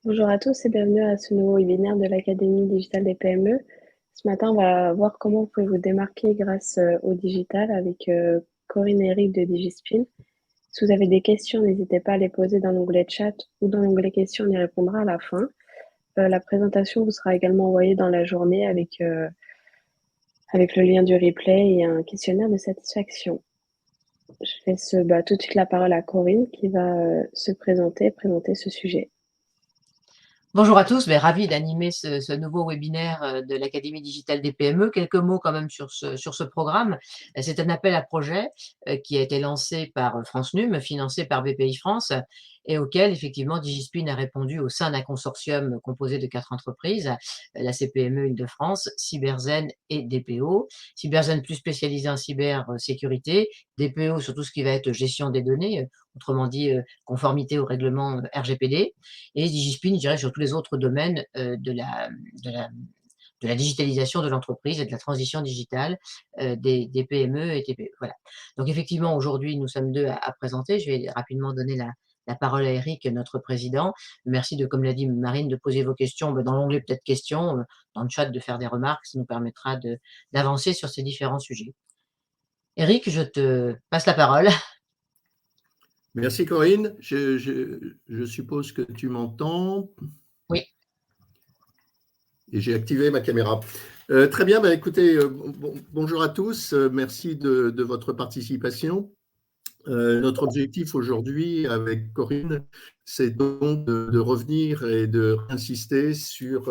Bonjour à tous et bienvenue à ce nouveau webinaire de l'Académie digitale des PME. Ce matin, on va voir comment vous pouvez vous démarquer grâce au digital avec Corinne et Eric de Digispin. Si vous avez des questions, n'hésitez pas à les poser dans l'onglet chat ou dans l'onglet questions, on y répondra à la fin. La présentation vous sera également envoyée dans la journée avec le lien du replay et un questionnaire de satisfaction. Je laisse tout de suite la parole à Corinne qui va se présenter ce sujet. Bonjour à tous, ravi d'animer ce nouveau webinaire de l'Académie digitale des PME. Quelques mots quand même sur ce programme. C'est un appel à projet qui a été lancé par France Num, financé par BPI France, et auquel effectivement Digispin a répondu au sein d'un consortium composé de 4 entreprises, la CPME Île-de-France, Cyberzen et DPO. Cyberzen plus spécialisé en cybersécurité, DPO sur tout ce qui va être gestion des données, autrement dit conformité au règlement RGPD, et Digispin, je dirais, sur tous les autres domaines de la, de la digitalisation de l'entreprise et de la transition digitale des PME et TPE. Voilà. Donc effectivement, aujourd'hui, nous sommes deux à présenter. Je vais rapidement donner la parole à Eric, notre président. Merci de, comme l'a dit Marine, de poser vos questions dans l'onglet peut-être questions, dans le chat de faire des remarques, ça nous permettra d'avancer sur ces différents sujets. Eric, je te passe la parole. Merci Corinne. Je suppose que tu m'entends. Oui. Et j'ai activé ma caméra. Très bien, écoutez, bonjour à tous. Merci de votre participation. Notre objectif aujourd'hui avec Corinne, c'est donc de revenir et de insister sur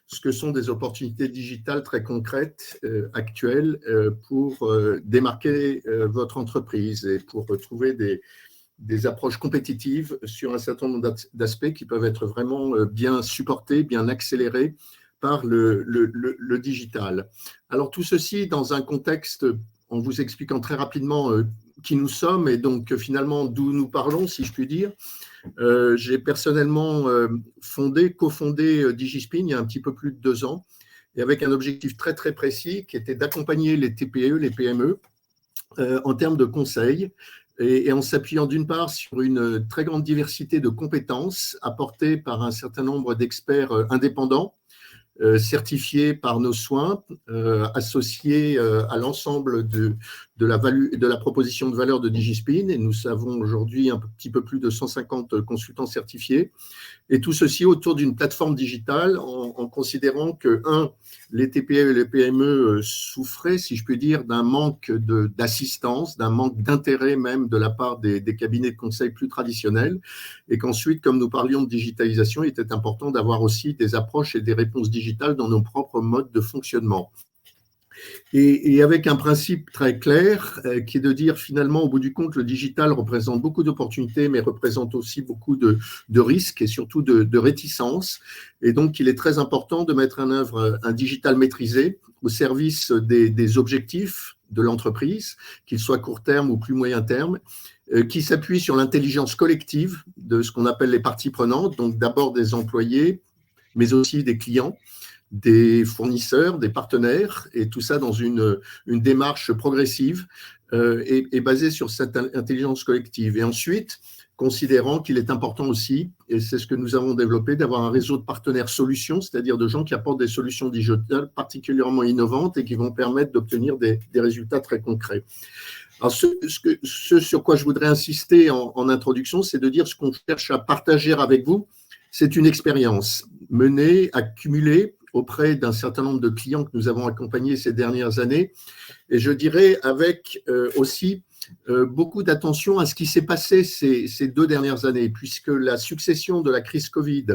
ce que sont des opportunités digitales très concrètes, actuelles, pour démarquer votre entreprise et pour trouver des approches compétitives sur un certain nombre d'aspects qui peuvent être vraiment bien supportés, bien accélérés par le digital. Alors tout ceci dans un contexte, en vous expliquant très rapidement qui nous sommes et donc finalement d'où nous parlons, si je puis dire. J'ai personnellement cofondé Digispin il y a un petit peu plus de 2 ans, et avec un objectif très très précis qui était d'accompagner les TPE, les PME en termes de conseils, et en s'appuyant d'une part sur une très grande diversité de compétences apportées par un certain nombre d'experts indépendants, certifiés par nos soins, associés à l'ensemble de la proposition de valeur de Digispin. Et nous avons aujourd'hui un petit peu plus de 150 consultants certifiés. Et tout ceci autour d'une plateforme digitale, en considérant que, les TPE et les PME souffraient, si je puis dire, d'un manque d'assistance, d'un manque d'intérêt même de la part des cabinets de conseil plus traditionnels, et qu'ensuite, comme nous parlions de digitalisation, il était important d'avoir aussi des approches et des réponses digitales dans nos propres modes de fonctionnement. Et avec un principe très clair qui est de dire finalement, au bout du compte, le digital représente beaucoup d'opportunités, mais représente aussi beaucoup de risques et surtout de réticences. Et donc, il est très important de mettre en œuvre un digital maîtrisé au service des objectifs de l'entreprise, qu'ils soient court terme ou plus moyen terme, qui s'appuie sur l'intelligence collective de ce qu'on appelle les parties prenantes, donc d'abord des employés, mais aussi des clients, des fournisseurs, des partenaires, et tout ça dans une démarche progressive et basée sur cette intelligence collective. Et ensuite, considérant qu'il est important aussi, et c'est ce que nous avons développé, d'avoir un réseau de partenaires solutions, c'est-à-dire de gens qui apportent des solutions digitales particulièrement innovantes et qui vont permettre d'obtenir des résultats très concrets. Alors, ce sur quoi je voudrais insister en introduction, c'est de dire ce qu'on cherche à partager avec vous, c'est une expérience menée, accumulée auprès d'un certain nombre de clients que nous avons accompagnés ces dernières années, et je dirais avec aussi beaucoup d'attention à ce qui s'est passé ces 2 dernières années, puisque la succession de la crise Covid,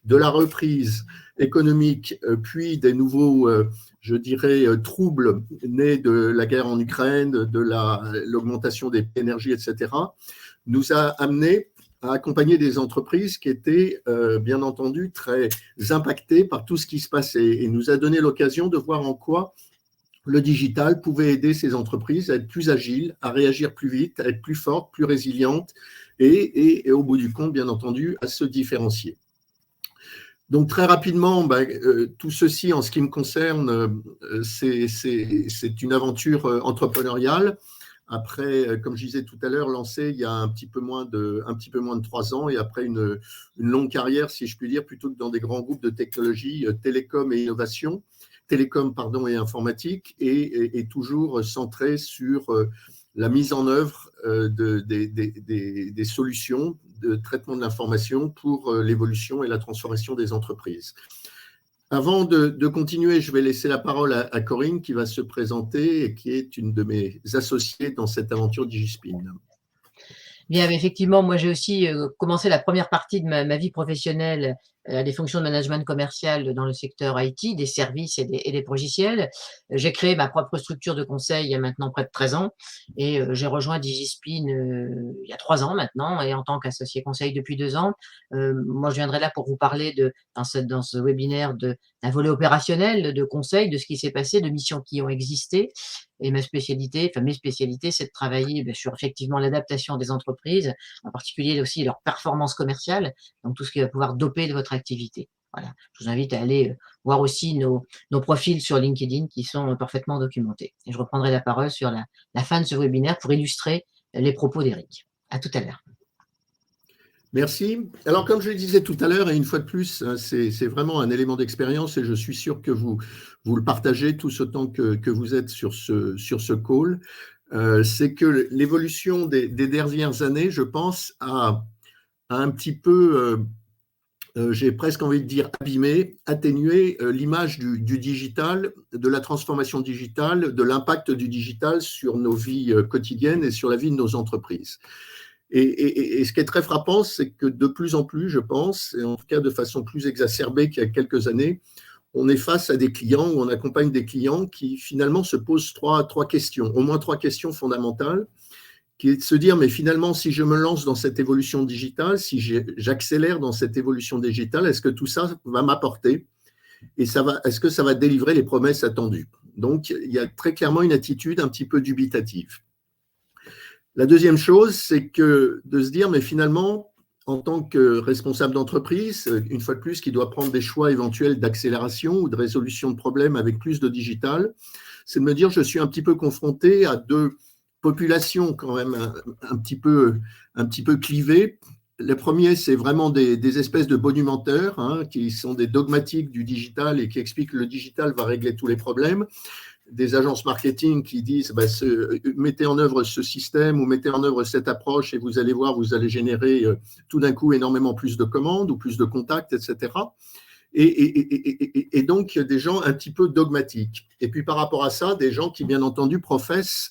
de la reprise économique, puis des nouveaux, je dirais, troubles nés de la guerre en Ukraine, de l'augmentation des énergies, etc., nous a amené à accompagner des entreprises qui étaient, bien entendu, très impactées par tout ce qui se passait, et nous a donné l'occasion de voir en quoi le digital pouvait aider ces entreprises à être plus agiles, à réagir plus vite, à être plus fortes, plus résilientes, et au bout du compte, bien entendu, à se différencier. Donc très rapidement, tout ceci en ce qui me concerne, c'est une aventure entrepreneuriale après, comme je disais tout à l'heure, lancé il y a un petit peu moins de 3 ans, et après une longue carrière, si je puis dire, plutôt que dans des grands groupes de technologie, télécom et innovation, télécom pardon, et informatique, et toujours centré sur la mise en œuvre des solutions de traitement de l'information pour l'évolution et la transformation des entreprises. Avant de continuer, je vais laisser la parole à Corinne qui va se présenter et qui est une de mes associées dans cette aventure DigiSpin. Bien, effectivement, moi j'ai aussi commencé la première partie de ma vie professionnelle à des fonctions de management commercial dans le secteur IT, des services et des logiciels. J'ai créé ma propre structure de conseil il y a maintenant près de 13 ans et j'ai rejoint DigiSpin il y a 3 ans maintenant, et en tant qu'associé conseil depuis 2 ans. Moi, je viendrai là pour vous parler dans ce webinaire d'un volet opérationnel de conseil, de ce qui s'est passé, de missions qui ont existé. Et mes spécialités, c'est de travailler sur effectivement l'adaptation des entreprises, en particulier aussi leur performance commerciale, donc tout ce qui va pouvoir doper de votre activité. Voilà. Je vous invite à aller voir aussi nos profils sur LinkedIn qui sont parfaitement documentés. Et je reprendrai la parole sur la fin de ce webinaire pour illustrer les propos d'Éric. À tout à l'heure. Merci. Alors, comme je le disais tout à l'heure, et une fois de plus, c'est vraiment un élément d'expérience, et je suis sûr que vous le partagez tous autant que vous êtes sur ce call, c'est que l'évolution des dernières années, je pense, a un petit peu, j'ai presque envie de dire abîmé, atténué l'image du digital, de la transformation digitale, de l'impact du digital sur nos vies quotidiennes et sur la vie de nos entreprises. Et ce qui est très frappant, c'est que de plus en plus, je pense, et en tout cas de façon plus exacerbée qu'il y a quelques années, on est face à des clients, ou on accompagne des clients qui finalement se posent trois questions, au moins 3 questions fondamentales, qui est de se dire, mais finalement, si je me lance dans cette évolution digitale, si j'accélère dans cette évolution digitale, est-ce que tout ça va m'apporter, et est-ce que ça va délivrer les promesses attendues? Donc, il y a très clairement une attitude un petit peu dubitative. La deuxième chose, c'est que de se dire, mais finalement, en tant que responsable d'entreprise, une fois de plus, qui doit prendre des choix éventuels d'accélération ou de résolution de problèmes avec plus de digital, c'est de me dire, je suis un petit peu confronté à 2 populations quand même un petit peu clivées. Le premier, c'est vraiment des espèces de bonimenteurs qui sont des dogmatiques du digital et qui expliquent que le digital va régler tous les problèmes. Des agences marketing qui disent mettez en œuvre ce système ou mettez en œuvre cette approche et vous allez voir, vous allez générer tout d'un coup énormément plus de commandes ou plus de contacts, etc. Et donc des gens un petit peu dogmatiques. Et puis par rapport à ça, des gens qui bien entendu professent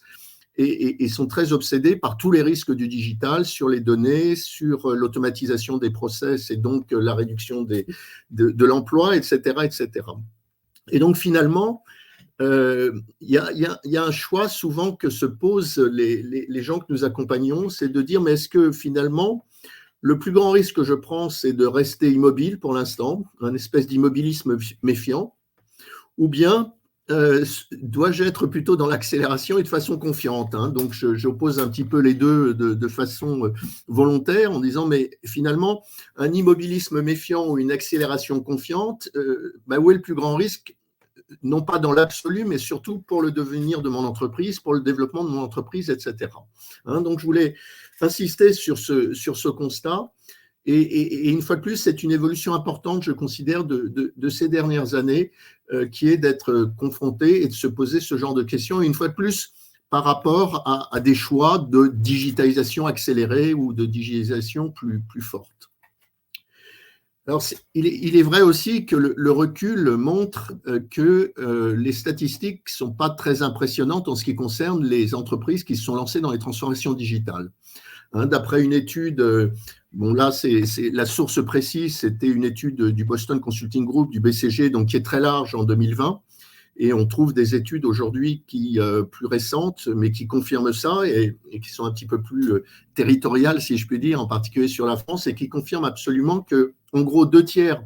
et sont très obsédés par tous les risques du digital sur les données, sur l'automatisation des process et donc la réduction de l'emploi, etc., etc. Et donc finalement, il y a un choix souvent que se posent les gens que nous accompagnons, c'est de dire, mais est-ce que finalement, le plus grand risque que je prends, c'est de rester immobile pour l'instant, un espèce d'immobilisme méfiant, ou bien dois-je être plutôt dans l'accélération et de façon confiante, Donc, j'oppose un petit peu les deux de façon volontaire en disant, mais finalement, un immobilisme méfiant ou une accélération confiante, où est le plus grand risque? Non pas dans l'absolu, mais surtout pour le devenir de mon entreprise, pour le développement de mon entreprise, etc. Donc, je voulais insister sur ce constat. Et une fois de plus, c'est une évolution importante, je considère, de ces dernières années, qui est d'être confronté et de se poser ce genre de questions. Et une fois de plus, par rapport à des choix de digitalisation accélérée ou de digitalisation plus forte. Alors, il est vrai aussi que le recul montre que les statistiques ne sont pas très impressionnantes en ce qui concerne les entreprises qui se sont lancées dans les transformations digitales. D'après une étude, là, c'est la source précise, c'était une étude du Boston Consulting Group, du BCG, donc qui est très large en 2020. Et on trouve des études aujourd'hui plus récentes, mais qui confirment ça et qui sont un petit peu plus territoriales, si je puis dire, en particulier sur la France, et qui confirment absolument que, en gros, 2/3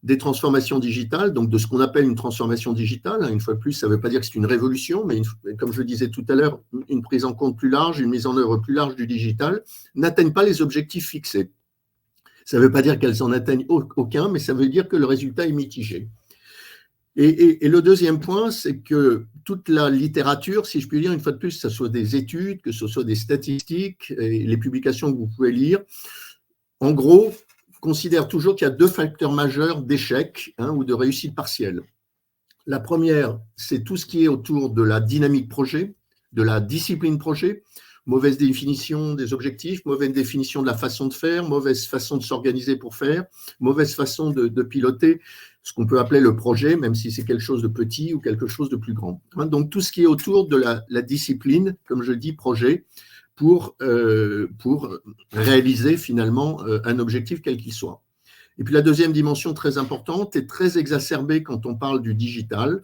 des transformations digitales, donc de ce qu'on appelle une transformation digitale, une fois de plus, ça ne veut pas dire que c'est une révolution, mais comme je le disais tout à l'heure, une prise en compte plus large, une mise en œuvre plus large du digital, n'atteignent pas les objectifs fixés. Ça ne veut pas dire qu'elles n'en atteignent aucun, mais ça veut dire que le résultat est mitigé. Et le deuxième point, c'est que toute la littérature, si je puis dire, une fois de plus, que ce soit des études, que ce soit des statistiques, et les publications que vous pouvez lire, en gros, considère toujours qu'il y a 2 facteurs majeurs d'échec ou de réussite partielle. La première, c'est tout ce qui est autour de la dynamique projet, de la discipline projet, mauvaise définition des objectifs, mauvaise définition de la façon de faire, mauvaise façon de s'organiser pour faire, mauvaise façon de piloter ce qu'on peut appeler le projet, même si c'est quelque chose de petit ou quelque chose de plus grand. Donc, tout ce qui est autour de la discipline, comme je dis, projet, pour réaliser finalement un objectif quel qu'il soit. Et puis la deuxième dimension très importante et très exacerbée quand on parle du digital,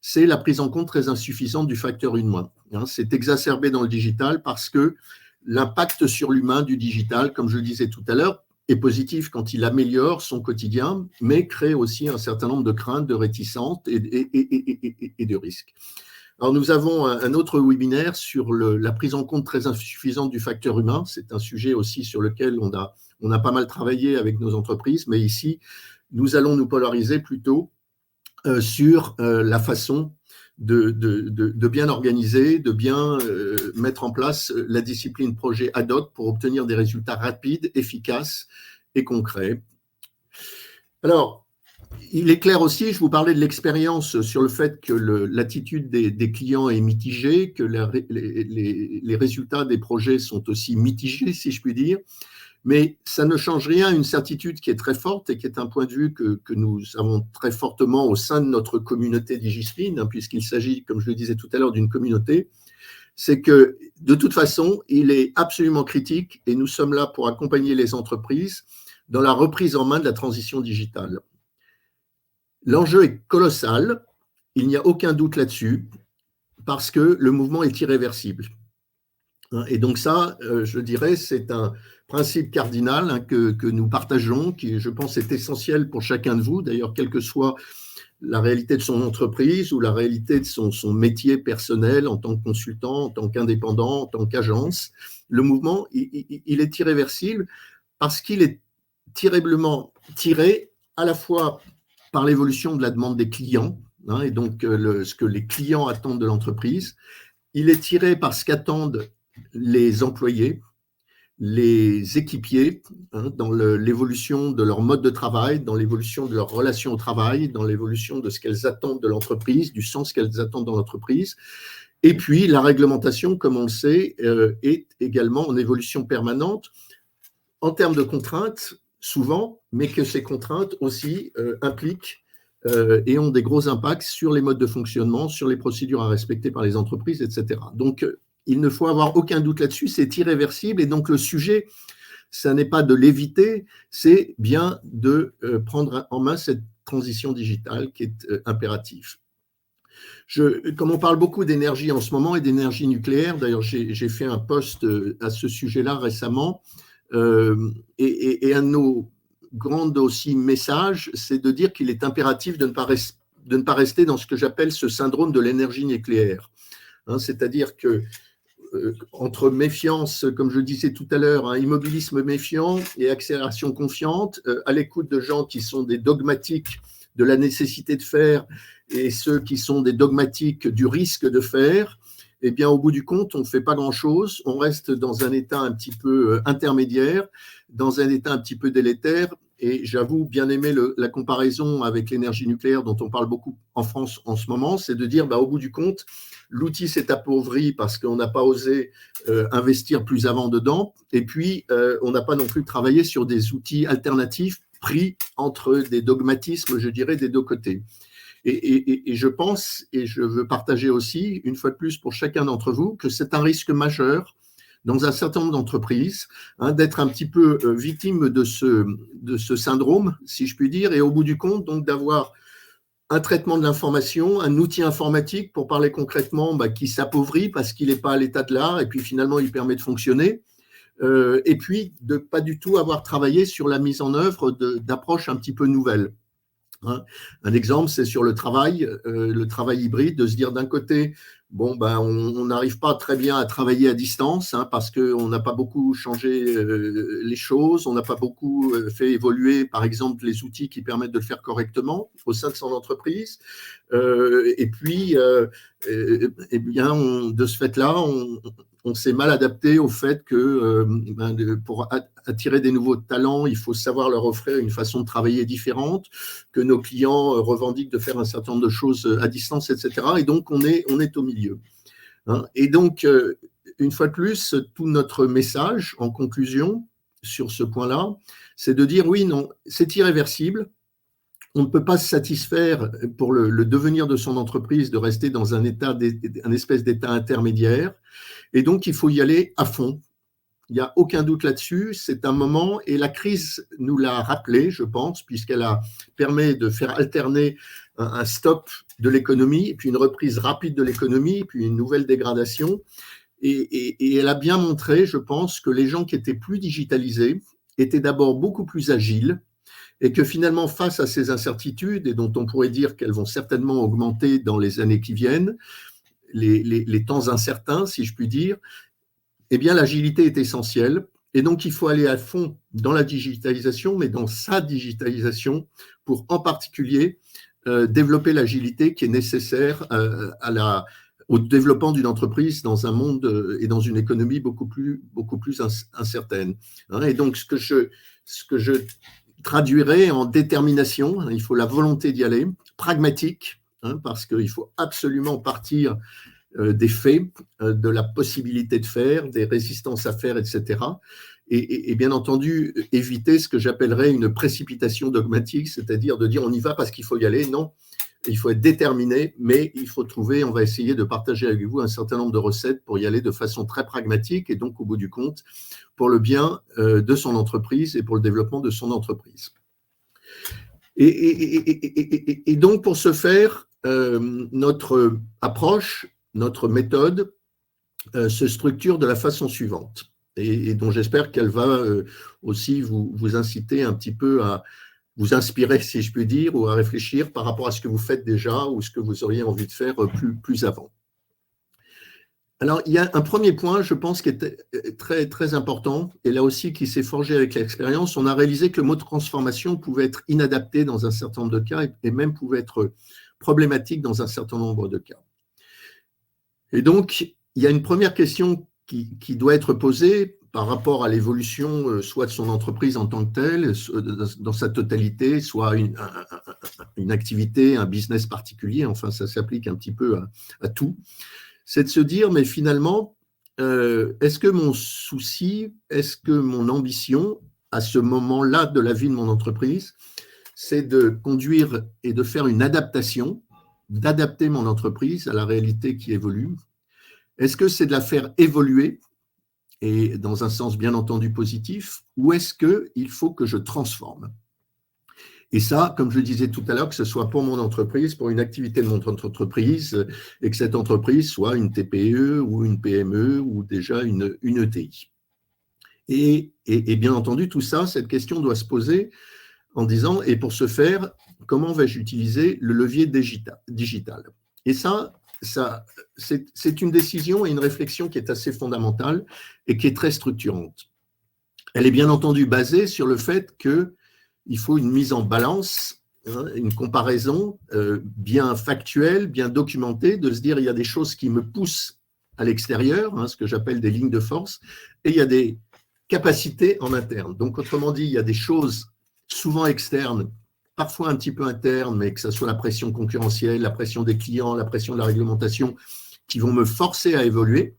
c'est la prise en compte très insuffisante du facteur humain. C'est exacerbé dans le digital parce que l'impact sur l'humain du digital, comme je le disais tout à l'heure, est positif quand il améliore son quotidien, mais crée aussi un certain nombre de craintes, de réticences et de risques. Alors, nous avons un autre webinaire sur la prise en compte très insuffisante du facteur humain. C'est un sujet aussi sur lequel on a pas mal travaillé avec nos entreprises, mais ici, nous allons nous polariser plutôt sur la façon de bien organiser, de bien mettre en place la discipline projet ad hoc pour obtenir des résultats rapides, efficaces et concrets. Alors, il est clair aussi, je vous parlais de l'expérience sur le fait que l'attitude des clients est mitigée, que les résultats des projets sont aussi mitigés, si je puis dire, mais ça ne change rien à une certitude qui est très forte et qui est un point de vue que nous avons très fortement au sein de notre communauté DigiSpin, puisqu'il s'agit, comme je le disais tout à l'heure, d'une communauté, c'est que de toute façon, il est absolument critique et nous sommes là pour accompagner les entreprises dans la reprise en main de la transition digitale. L'enjeu est colossal, il n'y a aucun doute là-dessus, parce que le mouvement est irréversible. Et donc ça, je dirais, c'est un principe cardinal que nous partageons, qui, je pense, est essentiel pour chacun de vous, d'ailleurs, quelle que soit la réalité de son entreprise ou la réalité de son métier personnel en tant que consultant, en tant qu'indépendant, en tant qu'agence. Le mouvement, il est irréversible parce qu'il est terriblement tiré à la fois par l'évolution de la demande des clients, et donc ce que les clients attendent de l'entreprise. Il est tiré par ce qu'attendent les employés, les équipiers, dans l'évolution de leur mode de travail, dans l'évolution de leur relation au travail, dans l'évolution de ce qu'elles attendent de l'entreprise, du sens qu'elles attendent dans l'entreprise. Et puis, la réglementation, comme on le sait, est également en évolution permanente en termes de contraintes, souvent, mais que ces contraintes aussi impliquent et ont des gros impacts sur les modes de fonctionnement, sur les procédures à respecter par les entreprises, etc. Donc, il ne faut avoir aucun doute là-dessus, c'est irréversible. Et donc, le sujet, ça n'est pas de l'éviter, c'est bien de prendre en main cette transition digitale qui est impérative. Comme on parle beaucoup d'énergie en ce moment et d'énergie nucléaire, d'ailleurs, j'ai fait un post à ce sujet-là récemment, et un de nos grands aussi messages, c'est de dire qu'il est impératif de ne pas rester dans ce que j'appelle ce syndrome de l'énergie nucléaire. C'est-à-dire que entre méfiance, comme je le disais tout à l'heure, immobilisme méfiant et accélération confiante, à l'écoute de gens qui sont des dogmatiques de la nécessité de faire et ceux qui sont des dogmatiques du risque de faire, eh bien, au bout du compte, on ne fait pas grand-chose, on reste dans un état un petit peu intermédiaire, dans un état un petit peu délétère, et j'avoue bien aimer la comparaison avec l'énergie nucléaire dont on parle beaucoup en France en ce moment, c'est de dire, au bout du compte, l'outil s'est appauvri parce qu'on n'a pas osé investir plus avant dedans, et puis on n'a pas non plus travaillé sur des outils alternatifs pris entre des dogmatismes, je dirais, des deux côtés. Et je pense, et je veux partager aussi, une fois de plus pour chacun d'entre vous, que c'est un risque majeur dans un certain nombre d'entreprises, d'être un petit peu victime de ce syndrome, si je puis dire, et au bout du compte, donc d'avoir un traitement de l'information, un outil informatique, pour parler concrètement, qui s'appauvrit parce qu'il n'est pas à l'état de l'art, et puis finalement, il permet de fonctionner, et puis de pas du tout avoir travaillé sur la mise en œuvre d'approches un petit peu nouvelles. Un exemple, c'est sur le travail hybride, de se dire d'un côté, bon, ben, on n'arrive pas très bien à travailler à distance parce qu'on n'a pas beaucoup changé les choses, on n'a pas beaucoup fait évoluer, par exemple, les outils qui permettent de le faire correctement au sein de son entreprise. Et puis, eh bien, de ce fait-là, on s'est mal adapté au fait que pour attirer des nouveaux talents, il faut savoir leur offrir une façon de travailler différente, que nos clients revendiquent de faire un certain nombre de choses à distance, etc. Et donc, on est au milieu. Et donc, une fois de plus, tout notre message, en conclusion, sur ce point-là, c'est de dire oui, non, c'est irréversible. On ne peut pas se satisfaire pour le devenir de son entreprise de rester dans un espèce d'état intermédiaire. Et donc, il faut y aller à fond. Il n'y a aucun doute là-dessus. C'est un moment, et la crise nous l'a rappelé, je pense, puisqu'elle permet de faire alterner un stop de l'économie, puis une reprise rapide de l'économie, puis une nouvelle dégradation. Et elle a bien montré, je pense, que les gens qui étaient plus digitalisés étaient d'abord beaucoup plus agiles, et que finalement, face à ces incertitudes, et dont on pourrait dire qu'elles vont certainement augmenter dans les années qui viennent, les temps incertains, si je puis dire, eh bien, l'agilité est essentielle. Et donc, il faut aller à fond dans la digitalisation, mais dans sa digitalisation, pour en particulier développer l'agilité qui est nécessaire au développement d'une entreprise dans un monde et dans une économie beaucoup plus incertaine. Et donc, ce que je traduirais en détermination, il faut la volonté d'y aller, pragmatique, parce qu'il faut absolument partir des faits, de la possibilité de faire, des résistances à faire, etc. Et bien entendu, éviter ce que j'appellerais une précipitation dogmatique, c'est-à-dire de dire on y va parce qu'il faut y aller. Non, il faut être déterminé, mais il faut trouver, on va essayer de partager avec vous un certain nombre de recettes pour y aller de façon très pragmatique et donc au bout du compte, pour le bien de son entreprise et pour le développement de son entreprise. Et donc pour ce faire, notre approche, notre méthode se structure de la façon suivante et dont j'espère qu'elle va aussi vous inciter un petit peu à vous inspirer, si je puis dire, ou à réfléchir par rapport à ce que vous faites déjà ou ce que vous auriez envie de faire plus avant. Alors, il y a un premier point, je pense, qui est très, très important, et là aussi qui s'est forgé avec l'expérience. On a réalisé que le mot transformation pouvait être inadapté dans un certain nombre de cas et même pouvait être problématique dans un certain nombre de cas. Et donc, il y a une première question qui doit être posée par rapport à l'évolution soit de son entreprise en tant que telle, dans sa totalité, soit une activité, un business particulier, enfin ça s'applique un petit peu à tout, c'est de se dire, mais finalement, est-ce que mon souci, est-ce que mon ambition, à ce moment-là de la vie de mon entreprise, c'est de conduire et de faire une adaptation, d'adapter mon entreprise à la réalité qui évolue? Est-ce que c'est de la faire évoluer, et dans un sens bien entendu positif, ou est-ce qu'il faut que je transforme? Et ça, comme je le disais tout à l'heure, que ce soit pour mon entreprise, pour une activité de mon entreprise, et que cette entreprise soit une TPE ou une PME ou déjà une ETI. Et bien entendu, tout ça, cette question doit se poser en disant, et pour ce faire, comment vais-je utiliser le levier digital? Et ça c'est une décision et une réflexion qui est assez fondamentale et qui est très structurante. Elle est bien entendu basée sur le fait qu'il faut une mise en balance, une comparaison bien factuelle, bien documentée, de se dire il y a des choses qui me poussent à l'extérieur, ce que j'appelle des lignes de force, et il y a des capacités en interne. Donc, autrement dit, il y a des choses souvent externes, parfois un petit peu internes, mais que ce soit la pression concurrentielle, la pression des clients, la pression de la réglementation, qui vont me forcer à évoluer.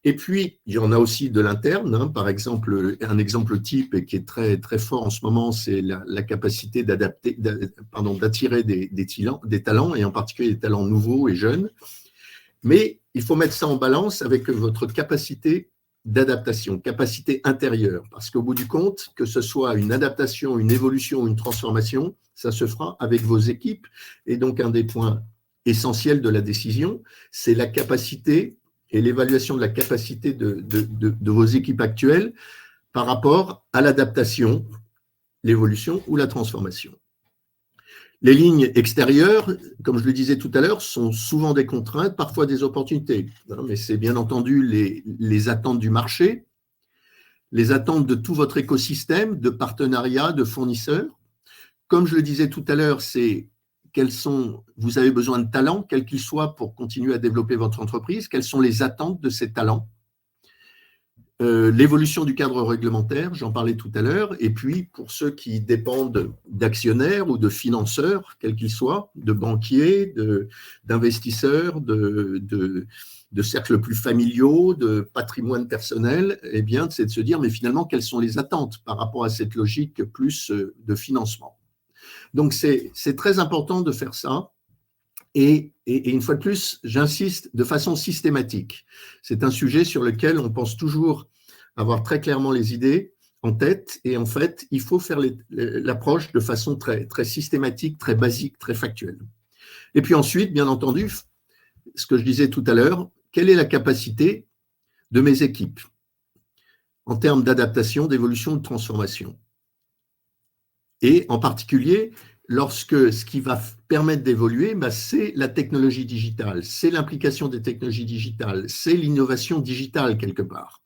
Et puis, il y en a aussi de l'interne. Par exemple, un exemple type et qui est très, très fort en ce moment, c'est la capacité d'attirer des talents, et en particulier des talents nouveaux et jeunes. Mais il faut mettre ça en balance avec votre capacité d'adaptation, capacité intérieure. Parce qu'au bout du compte, que ce soit une adaptation, une évolution, une transformation, ça se fera avec vos équipes. Et donc, un des points essentiels de la décision, c'est la capacité et l'évaluation de la capacité de vos équipes actuelles par rapport à l'adaptation, l'évolution ou la transformation. Les lignes extérieures, comme je le disais tout à l'heure, sont souvent des contraintes, parfois des opportunités. Mais c'est bien entendu les attentes du marché, les attentes de tout votre écosystème, de partenariats, de fournisseurs. Comme je le disais tout à l'heure, vous avez besoin de talents, quels qu'ils soient, pour continuer à développer votre entreprise. Quelles sont les attentes de ces talents? L'évolution du cadre réglementaire, j'en parlais tout à l'heure, et puis pour ceux qui dépendent d'actionnaires ou de financeurs, quels qu'ils soient, de banquiers, d'investisseurs, de cercles plus familiaux, de patrimoine personnel, eh bien, c'est de se dire, mais finalement, quelles sont les attentes par rapport à cette logique plus de financement? Donc, c'est très important de faire ça. Et une fois de plus, j'insiste de façon systématique. C'est un sujet sur lequel on pense toujours avoir très clairement les idées en tête. Et en fait, il faut faire l'approche de façon très, très systématique, très basique, très factuelle. Et puis ensuite, bien entendu, ce que je disais tout à l'heure, quelle est la capacité de mes équipes en termes d'adaptation, d'évolution, de transformation? Et en particulier, lorsque ce qui va permettre d'évoluer, c'est la technologie digitale, c'est l'implication des technologies digitales, c'est l'innovation digitale quelque part.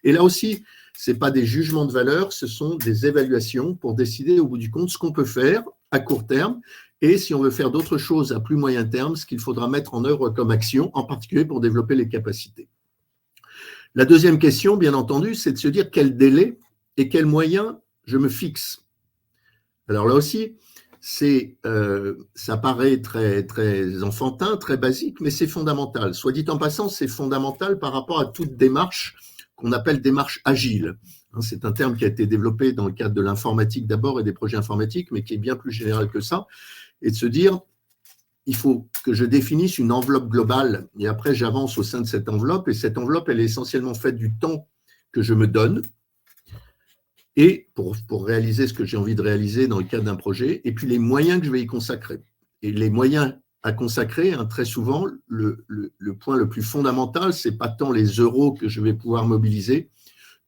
Et là aussi, ce n'est pas des jugements de valeur, ce sont des évaluations pour décider au bout du compte ce qu'on peut faire à court terme et si on veut faire d'autres choses à plus moyen terme, ce qu'il faudra mettre en œuvre comme action, en particulier pour développer les capacités. La deuxième question, bien entendu, c'est de se dire quel délai et quels moyens je me fixe. Alors là aussi, ça paraît très, très enfantin, très basique, mais c'est fondamental. Soit dit en passant, c'est fondamental par rapport à toute démarche qu'on appelle démarche agile. C'est un terme qui a été développé dans le cadre de l'informatique d'abord et des projets informatiques, mais qui est bien plus général que ça, et de se dire, il faut que je définisse une enveloppe globale, et après j'avance au sein de cette enveloppe, et cette enveloppe, elle est essentiellement faite du temps que je me donne, et pour réaliser ce que j'ai envie de réaliser dans le cadre d'un projet, et puis les moyens que je vais y consacrer. Et les moyens à consacrer, très souvent, le point le plus fondamental, ce n'est pas tant les euros que je vais pouvoir mobiliser,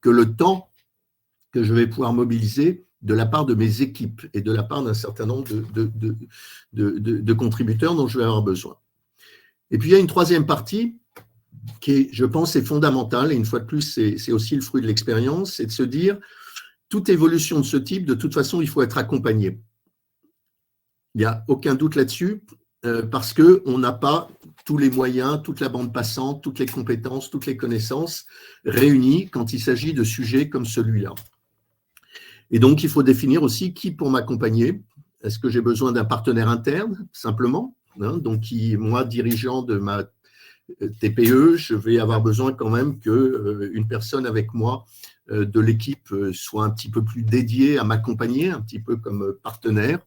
que le temps que je vais pouvoir mobiliser de la part de mes équipes et de la part d'un certain nombre de contributeurs dont je vais avoir besoin. Et puis, il y a une troisième partie qui, je pense, est fondamentale, et une fois de plus, c'est aussi le fruit de l'expérience, c'est de se dire, toute évolution de ce type, de toute façon, il faut être accompagné. Il n'y a aucun doute là-dessus, parce qu'on n'a pas tous les moyens, toute la bande passante, toutes les compétences, toutes les connaissances réunies quand il s'agit de sujets comme celui-là. Et donc, il faut définir aussi qui pour m'accompagner. Est-ce que j'ai besoin d'un partenaire interne, simplement, donc moi, dirigeant de ma TPE, je vais avoir besoin quand même qu'une personne avec moi de l'équipe soit un petit peu plus dédiée à m'accompagner, un petit peu comme partenaire,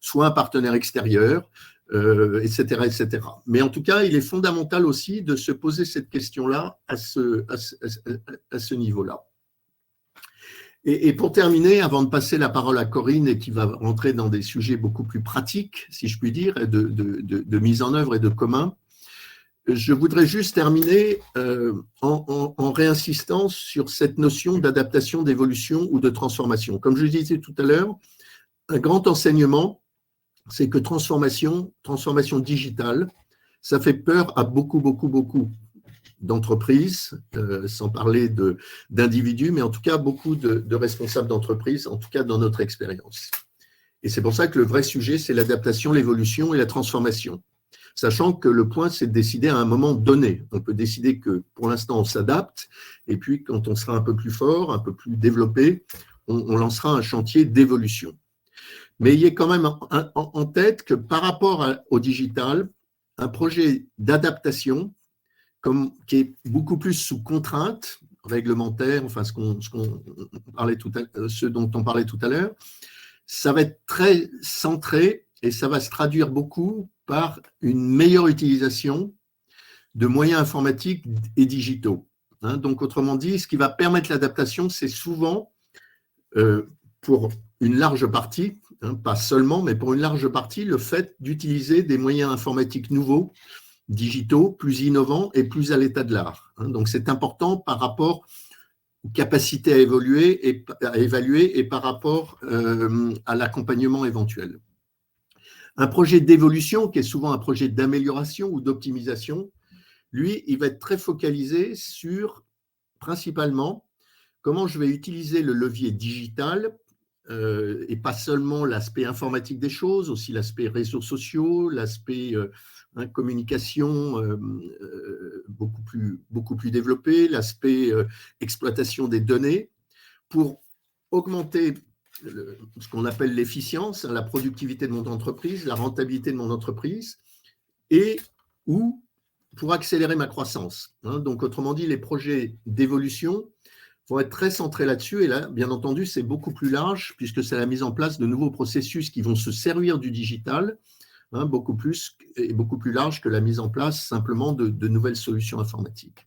soit un partenaire extérieur, etc., etc. Mais en tout cas, il est fondamental aussi de se poser cette question-là à ce niveau-là. Et pour terminer, avant de passer la parole à Corinne, et qui va rentrer dans des sujets beaucoup plus pratiques, si je puis dire, de mise en œuvre et de commun, je voudrais juste terminer en réinsistant sur cette notion d'adaptation, d'évolution ou de transformation. Comme je le disais tout à l'heure, un grand enseignement, c'est que transformation digitale, ça fait peur à beaucoup d'entreprises, sans parler d'individus, mais en tout cas beaucoup de responsables d'entreprises, en tout cas dans notre expérience. Et c'est pour ça que le vrai sujet, c'est l'adaptation, l'évolution et la transformation. Sachant que le point, c'est de décider à un moment donné. On peut décider que pour l'instant, on s'adapte, et puis quand on sera un peu plus fort, un peu plus développé, on lancera un chantier d'évolution. Mais il y a quand même en tête que par rapport au digital, un projet d'adaptation, qui est beaucoup plus sous contrainte réglementaire, enfin ce dont on parlait tout à l'heure, ça va être très centré et ça va se traduire beaucoup par une meilleure utilisation de moyens informatiques et digitaux. Donc, autrement dit, ce qui va permettre l'adaptation, c'est souvent, pour une large partie, pas seulement, mais pour une large partie, le fait d'utiliser des moyens informatiques nouveaux, digitaux, plus innovants et plus à l'état de l'art. Donc, c'est important par rapport aux capacités à évaluer et par rapport à l'accompagnement éventuel. Un projet d'évolution, qui est souvent un projet d'amélioration ou d'optimisation, lui, il va être très focalisé sur, principalement, comment je vais utiliser le levier digital, et pas seulement l'aspect informatique des choses, aussi l'aspect réseaux sociaux, l'aspect communication beaucoup plus développé, l'aspect exploitation des données, pour augmenter ce qu'on appelle l'efficience, la productivité de mon entreprise, la rentabilité de mon entreprise, et ou pour accélérer ma croissance. Donc, autrement dit, les projets d'évolution vont être très centrés là-dessus. Et là, bien entendu, c'est beaucoup plus large, puisque c'est la mise en place de nouveaux processus qui vont se servir du digital, beaucoup plus large que la mise en place simplement de nouvelles solutions informatiques.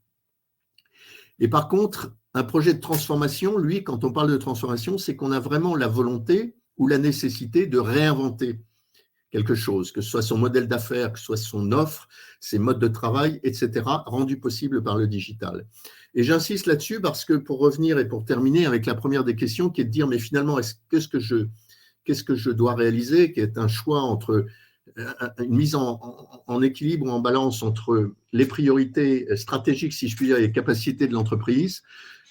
Et par contre, un projet de transformation, lui, quand on parle de transformation, c'est qu'on a vraiment la volonté ou la nécessité de réinventer quelque chose, que ce soit son modèle d'affaires, que ce soit son offre, ses modes de travail, etc., rendus possibles par le digital. Et j'insiste là-dessus parce que, pour revenir et pour terminer avec la première des questions, qui est de dire, mais finalement, qu'est-ce que je dois réaliser, qui est un choix entre une mise en équilibre ou en balance entre les priorités stratégiques, si je puis dire, et les capacités de l'entreprise.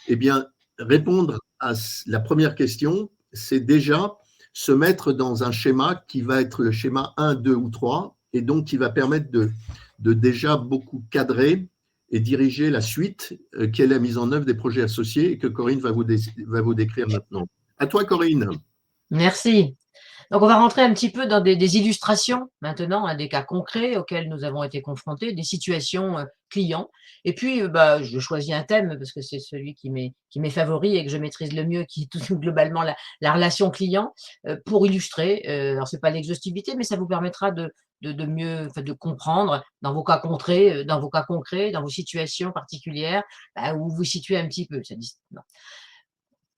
Eh bien, répondre à la première question, c'est déjà se mettre dans un schéma qui va être le schéma 1, 2 ou 3, et donc qui va permettre de déjà beaucoup cadrer et diriger la suite, qui est la mise en œuvre des projets associés, et que Corinne va vous décrire maintenant. À toi, Corinne. Merci. Donc, on va rentrer un petit peu dans des illustrations maintenant, des cas concrets auxquels nous avons été confrontés, des situations clients. Et puis, je choisis un thème parce que c'est celui qui m'est favori et que je maîtrise le mieux, qui est tout globalement la relation client, pour illustrer. Alors, c'est pas l'exhaustivité, mais ça vous permettra de mieux, enfin, de comprendre dans vos cas concrets, dans vos situations particulières, où vous vous situez un petit peu. Non.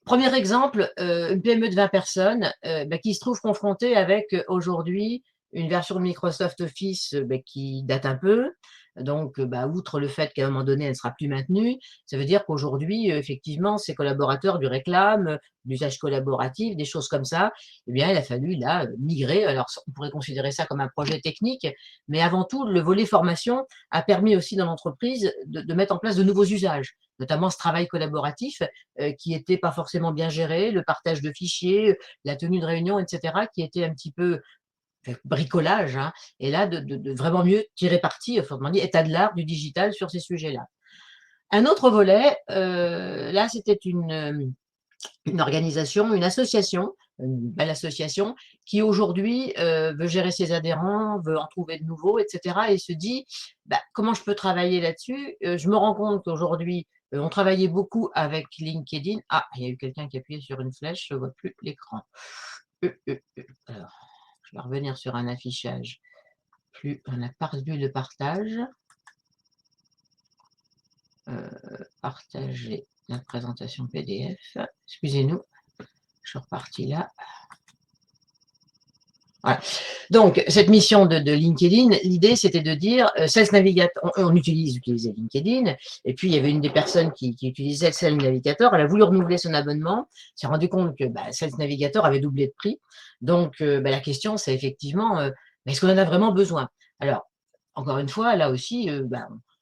Premier exemple, une PME de 20 personnes, qui se trouve confrontée avec, aujourd'hui, une version de Microsoft Office, qui date un peu. Donc, outre le fait qu'à un moment donné, elle ne sera plus maintenue, ça veut dire qu'aujourd'hui, effectivement, ses collaborateurs lui réclament, l'usage collaboratif, des choses comme ça. Eh bien, il a fallu là, migrer. Alors, on pourrait considérer ça comme un projet technique, mais avant tout, le volet formation a permis aussi dans l'entreprise de mettre en place de nouveaux usages, notamment ce travail collaboratif, qui était pas forcément bien géré, le partage de fichiers, la tenue de réunion, etc., qui était un petit peu bricolage, et là, de vraiment mieux tirer parti, autrement dit, état de l'art du digital sur ces sujets-là. Un autre volet, là, c'était une organisation, une association, une belle association, qui aujourd'hui veut gérer ses adhérents, veut en trouver de nouveaux, etc., et se dit, comment je peux travailler là-dessus? Je me rends compte qu'aujourd'hui, on travaillait beaucoup avec LinkedIn. Ah, il y a eu quelqu'un qui a appuyé sur une flèche, je ne vois plus l'écran. Alors, je vais revenir sur un affichage. Plus on n'a pas vu le partage. Partager la présentation PDF. Excusez-nous, je suis reparti là. Voilà. Donc, cette mission de LinkedIn, l'idée, c'était de dire, Sales Navigator, on utilisait LinkedIn, et puis il y avait une des personnes qui utilisait Sales Navigator, elle a voulu renouveler son abonnement, s'est rendu compte que Sales Navigator avait doublé de prix. Donc, la question, c'est effectivement, est-ce qu'on en a vraiment besoin? Alors, encore une fois, là aussi,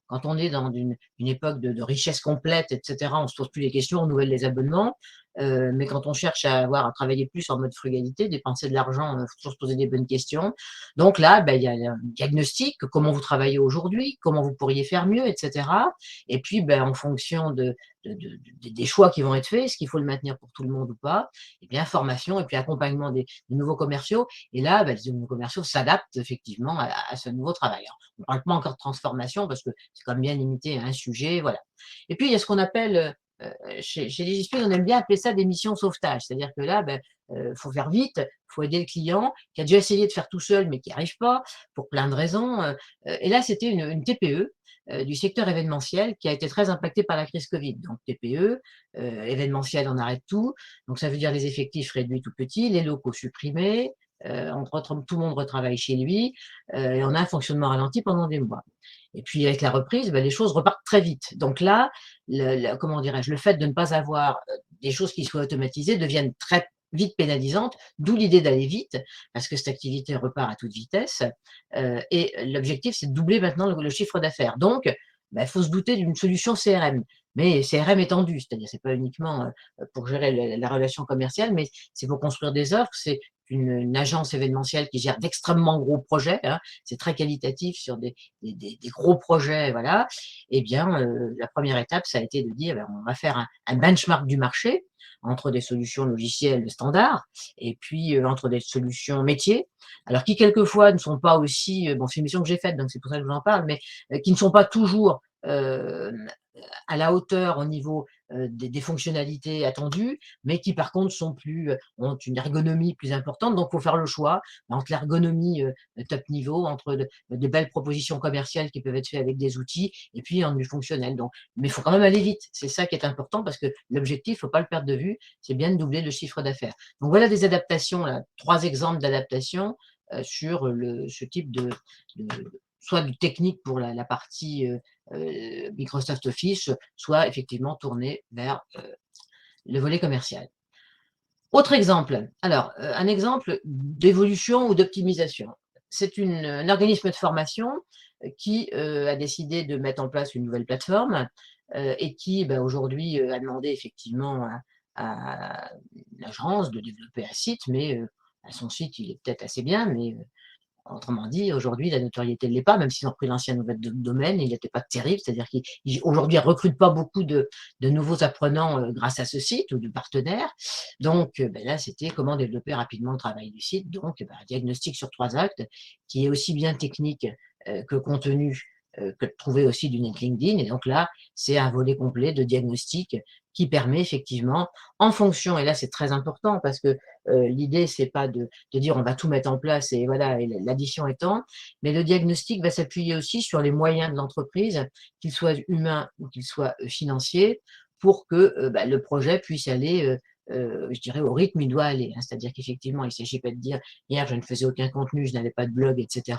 quand on est dans une époque de richesse complète, etc., on ne se pose plus les questions, on renouvelle les abonnements. Mais quand on cherche à travailler plus en mode frugalité, dépenser de l'argent, il faut toujours se poser des bonnes questions. Donc là, il y a un diagnostic, comment vous travaillez aujourd'hui, comment vous pourriez faire mieux, etc. Et puis, en fonction des choix qui vont être faits, est-ce qu'il faut le maintenir pour tout le monde ou pas, et bien formation et puis accompagnement des nouveaux commerciaux. Et là, les nouveaux commerciaux s'adaptent effectivement à ce nouveau travail. Alors, on ne parle pas encore de transformation parce que c'est quand même bien limité à un sujet, voilà. Et puis, il y a ce qu'on appelle chez Digispin, on aime bien appeler ça des missions sauvetage. C'est-à-dire que là, faut faire vite, il faut aider le client qui a déjà essayé de faire tout seul mais qui n'y arrive pas pour plein de raisons. Et là, c'était une TPE du secteur événementiel qui a été très impactée par la crise Covid. Donc TPE, événementiel, on arrête tout. Donc ça veut dire les effectifs réduits tout petits, les locaux supprimés, tout le monde retravaille chez lui, et on a un fonctionnement ralenti pendant des mois. Et puis avec la reprise, les choses repartent très vite. Donc là, comment dirais-je, le fait de ne pas avoir des choses qui soient automatisées deviennent très vite pénalisante, d'où l'idée d'aller vite, parce que cette activité repart à toute vitesse, et l'objectif, c'est de doubler maintenant le chiffre d'affaires. Donc, bah, il faut se douter d'une solution CRM, mais CRM étendue, c'est-à-dire c'est pas uniquement, pour gérer la relation commerciale, mais c'est pour construire des offres, c'est une agence événementielle qui gère d'extrêmement gros projets, hein, c'est très qualitatif sur des gros projets, voilà. Eh bien, la première étape, ça a été de dire: «Ben, on va faire un benchmark du marché entre des solutions logicielles standards et puis, entre des solutions métiers». Alors qui quelquefois ne sont pas aussi, bon, c'est une mission que j'ai faite, donc c'est pour ça que je vous en parle, mais, qui ne sont pas toujours, à la hauteur au niveau, des fonctionnalités attendues, mais qui par contre sont plus, ont une ergonomie plus importante. Donc il faut faire le choix entre l'ergonomie, top niveau, entre de belles propositions commerciales qui peuvent être faites avec des outils et puis en du fonctionnel. Donc mais il faut quand même aller vite. C'est ça qui est important parce que l'objectif, il faut pas le perdre de vue, c'est bien de doubler le chiffre d'affaires. Donc voilà des adaptations là, 3 exemples d'adaptations, sur ce type de soit du technique pour la partie, Microsoft Office, soit effectivement tourné vers, le volet commercial. Autre exemple, alors, un exemple d'évolution ou d'optimisation. C'est un organisme de formation, qui, a décidé de mettre en place une nouvelle plateforme, et qui, bah, aujourd'hui, a demandé effectivement à une agence de développer un site, mais, son site, il est peut-être assez bien, mais, autrement dit, aujourd'hui, la notoriété ne l'est pas, même s'ils ont pris l'ancien domaine, il n'était pas terrible, c'est-à-dire qu'aujourd'hui, ils ne recrutent pas beaucoup de nouveaux apprenants grâce à ce site ou de partenaires. Donc, ben là, c'était comment développer rapidement le travail du site. Donc, ben, un diagnostic sur 3 actes qui est aussi bien technique que contenu, que de trouver aussi du net LinkedIn. Et donc là, c'est un volet complet de diagnostic qui permet effectivement, en fonction, et là c'est très important parce que l'idée, c'est pas de dire on va tout mettre en place et voilà, et l'addition étant, mais le diagnostic va s'appuyer aussi sur les moyens de l'entreprise, qu'ils soient humains ou qu'ils soient financiers, pour que bah, le projet puisse aller, je dirais, au rythme où il doit aller, hein. C'est-à-dire qu'effectivement, il ne s'agit pas de dire hier je ne faisais aucun contenu, je n'avais pas de blog, etc.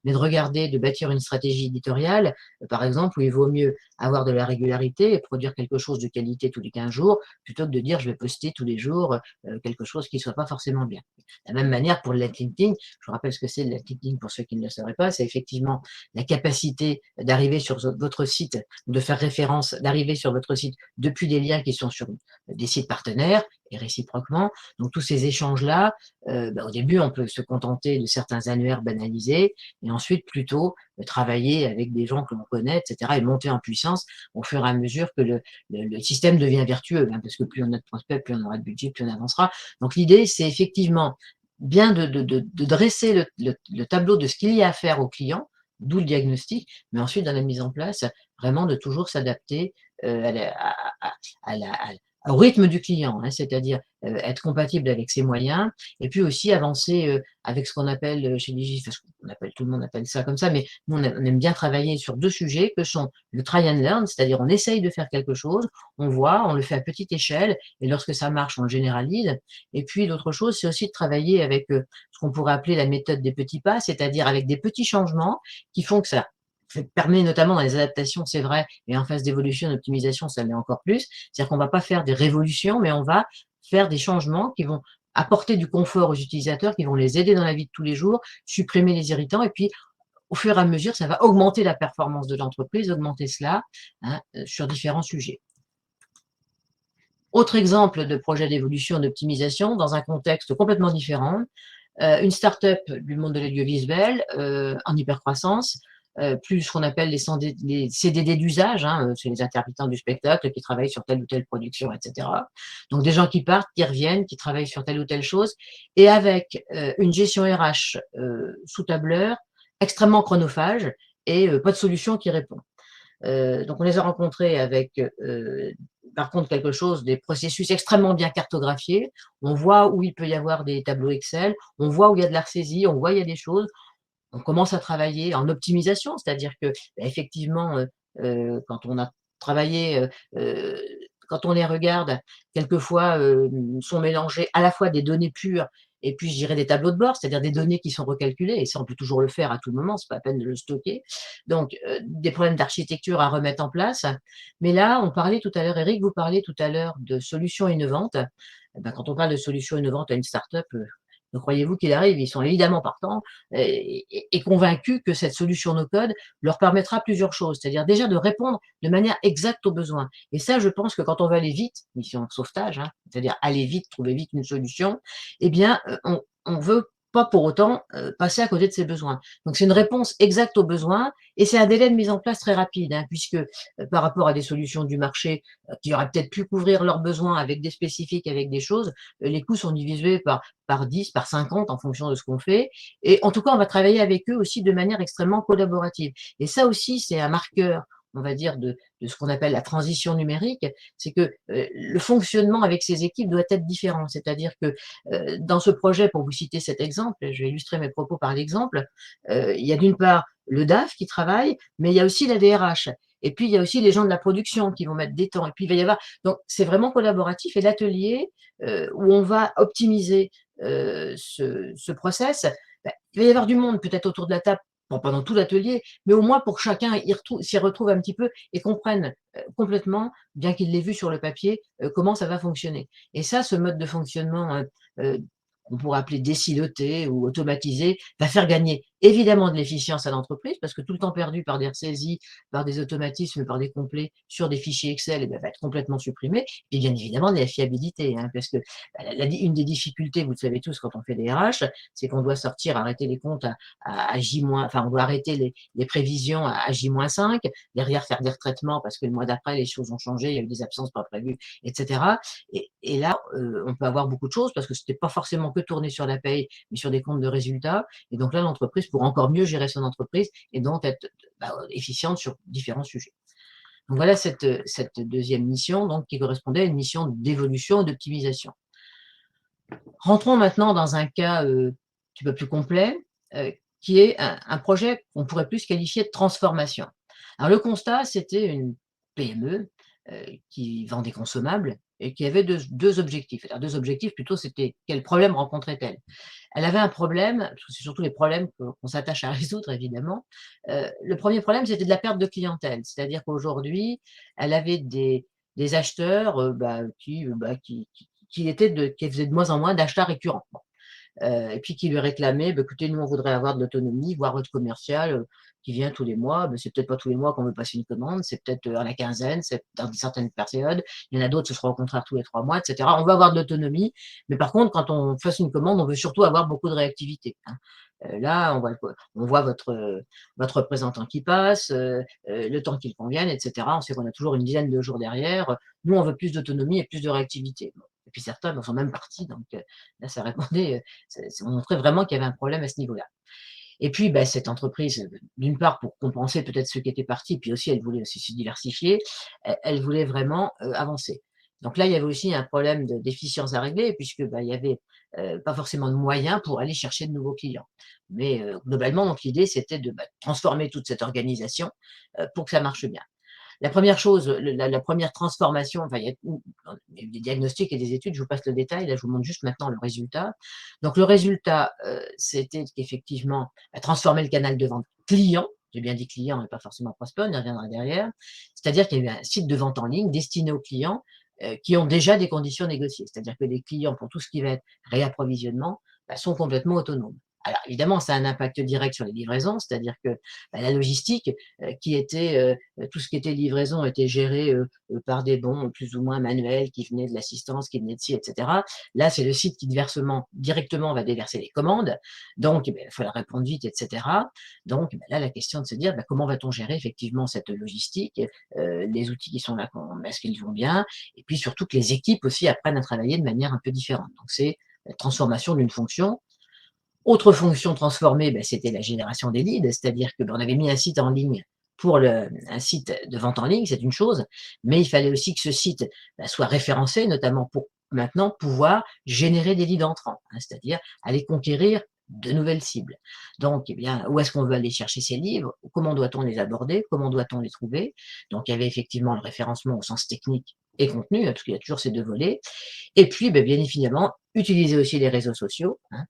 Mais de regarder, de bâtir une stratégie éditoriale, par exemple, où il vaut mieux avoir de la régularité et produire quelque chose de qualité tous les 15 jours, plutôt que de dire je vais poster tous les jours quelque chose qui ne soit pas forcément bien. De la même manière pour le net LinkedIn, je vous rappelle ce que c'est le net LinkedIn pour ceux qui ne le sauraient pas, c'est effectivement la capacité d'arriver sur votre site, de faire référence, d'arriver sur votre site depuis des liens qui sont sur des sites partenaires et réciproquement. Donc tous ces échanges-là, bah, au début, on peut se contenter de certains annuaires banalisés et ensuite plutôt travailler avec des gens que l'on connaît, etc., et monter en puissance au fur et à mesure que le système devient vertueux, hein, parce que plus on a de prospects, plus on aura de budget, plus on avancera. Donc l'idée, c'est effectivement bien de dresser le tableau de ce qu'il y a à faire au client, d'où le diagnostic, mais ensuite dans la mise en place, vraiment de toujours s'adapter à au rythme du client, hein, c'est-à-dire être compatible avec ses moyens et puis aussi avancer avec ce qu'on appelle chez Digi, enfin, tout le monde appelle ça comme ça, mais nous on aime bien travailler sur 2 sujets que sont le try and learn, c'est-à-dire on essaye de faire quelque chose, on voit, on le fait à petite échelle et lorsque ça marche, on le généralise. Et puis l'autre chose, c'est aussi de travailler avec ce qu'on pourrait appeler la méthode des petits pas, c'est-à-dire avec des petits changements qui font que ça permet notamment dans les adaptations, c'est vrai, et en phase d'évolution, d'optimisation, ça l'est encore plus. C'est-à-dire qu'on ne va pas faire des révolutions, mais on va faire des changements qui vont apporter du confort aux utilisateurs, qui vont les aider dans la vie de tous les jours, supprimer les irritants, et puis au fur et à mesure, ça va augmenter la performance de l'entreprise, augmenter cela, hein, sur différents sujets. Autre exemple de projet d'évolution, d'optimisation, dans un contexte complètement différent, une start-up du monde de l'audiovisuel en hypercroissance, plus ce qu'on appelle les CDD d'usage, hein, c'est les intermittents du spectacle qui travaillent sur telle ou telle production, etc. Donc des gens qui partent, qui reviennent, qui travaillent sur telle ou telle chose, et avec une gestion RH sous tableur, extrêmement chronophage et pas de solution qui répond. Donc on les a rencontrés avec, par contre, quelque chose, des processus extrêmement bien cartographiés. On voit où il peut y avoir des tableaux Excel, on voit où il y a de la ressaisie, on voit il y a des choses. On commence à travailler en optimisation, c'est-à-dire que, bah, effectivement, quand on a travaillé, quand on les regarde, quelquefois, sont mélangées à la fois des données pures et puis je dirais des tableaux de bord, c'est-à-dire des données qui sont recalculées et ça on peut toujours le faire à tout moment, c'est pas la peine de le stocker. Donc, des problèmes d'architecture à remettre en place. Mais là, on parlait tout à l'heure, Eric, vous parliez tout à l'heure de solutions innovantes. quand on parle de solutions innovantes à une start-up, croyez-vous qu'il arrive, ils sont évidemment partants et convaincus que cette solution no-code leur permettra plusieurs choses, c'est-à-dire déjà de répondre de manière exacte aux besoins. Et ça, je pense que quand on veut aller vite, mission sauvetage, hein, c'est-à-dire aller vite, trouver vite une solution, eh bien, on veut pas pour autant passer à côté de ses besoins. Donc c'est une réponse exacte aux besoins et c'est un délai de mise en place très rapide, hein, puisque par rapport à des solutions du marché qui auraient peut-être pu couvrir leurs besoins avec des spécifiques, avec des choses, les coûts sont divisés par 10, par 50 en fonction de ce qu'on fait. Et en tout cas, on va travailler avec eux aussi de manière extrêmement collaborative. Et ça aussi, c'est un marqueur, on va dire, de ce qu'on appelle la transition numérique, c'est que le fonctionnement avec ces équipes doit être différent. C'est-à-dire que dans ce projet, pour vous citer cet exemple, je vais illustrer mes propos par l'exemple, il y a d'une part le DAF qui travaille, mais il y a aussi la DRH. Et puis, il y a aussi les gens de la production qui vont mettre des temps. Et puis, il va y avoir… Donc, c'est vraiment collaboratif. Et l'atelier où on va optimiser ce process, bah, il va y avoir du monde peut-être autour de la table pendant tout l'atelier, mais au moins pour que chacun s'y retrouve un petit peu et comprenne complètement, bien qu'il l'ait vu sur le papier, comment ça va fonctionner. Et ça, ce mode de fonctionnement qu'on pourrait appeler déciloté ou automatisé, va faire gagner évidemment de l'efficience à l'entreprise, parce que tout le temps perdu par des ressaisies, par des automatismes, par des complets sur des fichiers Excel, eh ben, va être complètement supprimé. Et bien évidemment de la fiabilité, hein, parce que une des difficultés, vous le savez tous, quand on fait des RH, c'est qu'on doit sortir, arrêter les comptes à J-, enfin on doit arrêter les prévisions à J-5, derrière faire des retraitements parce que le mois d'après les choses ont changé, il y a eu des absences pas prévues, etc. Et là, on peut avoir beaucoup de choses parce que c'était pas forcément que tourné sur la paye, mais sur des comptes de résultats. Et donc là, l'entreprise pourra encore mieux gérer son entreprise et donc être efficiente sur différents sujets. Donc voilà cette deuxième mission donc, qui correspondait à une mission d'évolution et d'optimisation. Rentrons maintenant dans un cas un petit peu plus complet, qui est un projet qu'on pourrait plus qualifier de transformation. Alors le constat, c'était une PME qui vend des consommables et qui avait deux objectifs. Alors deux objectifs plutôt, c'était quel problème rencontrait-elle? Elle avait un problème, parce que c'est surtout les problèmes qu'on s'attache à résoudre évidemment. Le premier problème, c'était de la perte de clientèle. C'est-à-dire qu'aujourd'hui, elle avait des acheteurs qui faisaient de moins en moins d'achats récurrents. Bon. Et puis qui lui réclamaient: «Bah, écoutez, nous, on voudrait avoir de l'autonomie, voir votre commercial qui vient tous les mois». C'est peut-être pas tous les mois qu'on veut passer une commande, c'est peut-être à la quinzaine, c'est dans certaines périodes. Il y en a d'autres, ce sera au contraire tous les 3 mois, et cetera. On veut avoir de l'autonomie, mais par contre, quand on fasse une commande, on veut surtout avoir beaucoup de réactivité, hein. Là, on voit votre représentant qui passe, le temps qu'il convienne, et cetera. On sait qu'on a toujours une dizaine de jours derrière. Nous, on veut plus d'autonomie et plus de réactivité. Bon. Et puis certains sont même partis, donc là, ça répondait, on montrait vraiment qu'il y avait un problème à ce niveau-là. Et puis, cette entreprise, d'une part, pour compenser peut-être ceux qui étaient partis, puis aussi, elle voulait aussi se diversifier, elle voulait vraiment avancer. Donc là, il y avait aussi un problème d'efficience à régler, puisque il y avait pas forcément de moyens pour aller chercher de nouveaux clients. Mais globalement, donc l'idée, c'était de transformer toute cette organisation pour que ça marche bien. La première chose, la première transformation, enfin, il y a eu des diagnostics et des études, je vous passe le détail, là je vous montre juste maintenant le résultat. Donc le résultat, c'était qu'effectivement, transformer le canal de vente client, j'ai bien dit client et pas forcément prospect, on y reviendra derrière, c'est-à-dire qu'il y a eu un site de vente en ligne destiné aux clients qui ont déjà des conditions négociées. C'est-à-dire que les clients, pour tout ce qui va être réapprovisionnement, sont complètement autonomes. Alors évidemment, ça a un impact direct sur les livraisons, c'est-à-dire que la logistique, tout ce qui était livraison était géré par des bons plus ou moins manuels qui venaient de l'assistance, qui venaient de ci, et cetera. Là, c'est le site qui directement va déverser les commandes, donc il faut répondre vite, et cetera. Donc là, la question de se dire comment va-t-on gérer effectivement cette logistique, les outils qui sont là, est-ce qu'ils vont bien, et puis surtout que les équipes aussi apprennent à travailler de manière un peu différente. Donc c'est la transformation d'une fonction. Autre fonction transformée, c'était la génération des leads, c'est-à-dire que on avait mis un site en ligne pour un site de vente en ligne, c'est une chose, mais il fallait aussi que ce site soit référencé, notamment pour maintenant pouvoir générer des leads entrants, hein, c'est-à-dire aller conquérir de nouvelles cibles. Donc, où est-ce qu'on veut aller chercher ces livres? Comment doit-on les aborder? Comment doit-on les trouver? Donc, il y avait effectivement le référencement au sens technique et contenu, hein, parce qu'il y a toujours ces deux volets. Et puis, bien évidemment, utiliser aussi les réseaux sociaux, hein,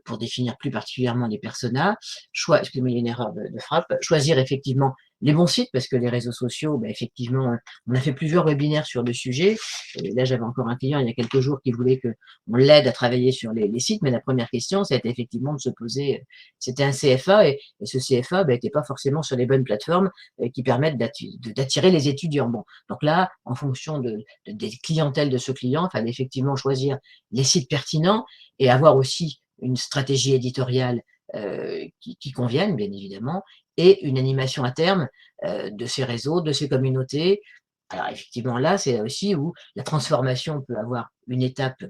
pour définir plus particulièrement les personas. Excusez-moi, il y a une erreur de frappe. Choisir effectivement les bons sites, parce que les réseaux sociaux, effectivement, on a fait plusieurs webinaires sur le sujet. Et là, j'avais encore un client il y a quelques jours qui voulait qu'on l'aide à travailler sur les sites, mais la première question, c'était effectivement de se poser, c'était un CFA, et ce CFA n'était pas forcément sur les bonnes plateformes qui permettent d'attirer les étudiants. Bon, donc là, en fonction des clientèles de ce client, il fallait effectivement choisir les sites pertinents et avoir aussi une stratégie éditoriale qui convienne, bien évidemment, et une animation à terme de ces réseaux, de ces communautés. Alors effectivement, là, c'est aussi où la transformation peut avoir une étape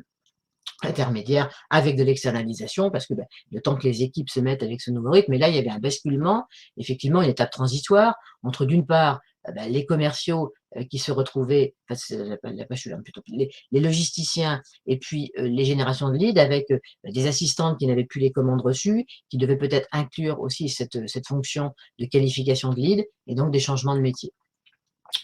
intermédiaire avec de l'externalisation, parce que le temps que les équipes se mettent avec ce nouveau rythme, et là, il y avait un basculement, effectivement, une étape transitoire entre, d'une part, les commerciaux qui se retrouvaient, enfin, je suis là plutôt, les logisticiens et puis les générations de leads avec des assistantes qui n'avaient plus les commandes reçues, qui devaient peut-être inclure aussi cette fonction de qualification de lead et donc des changements de métier.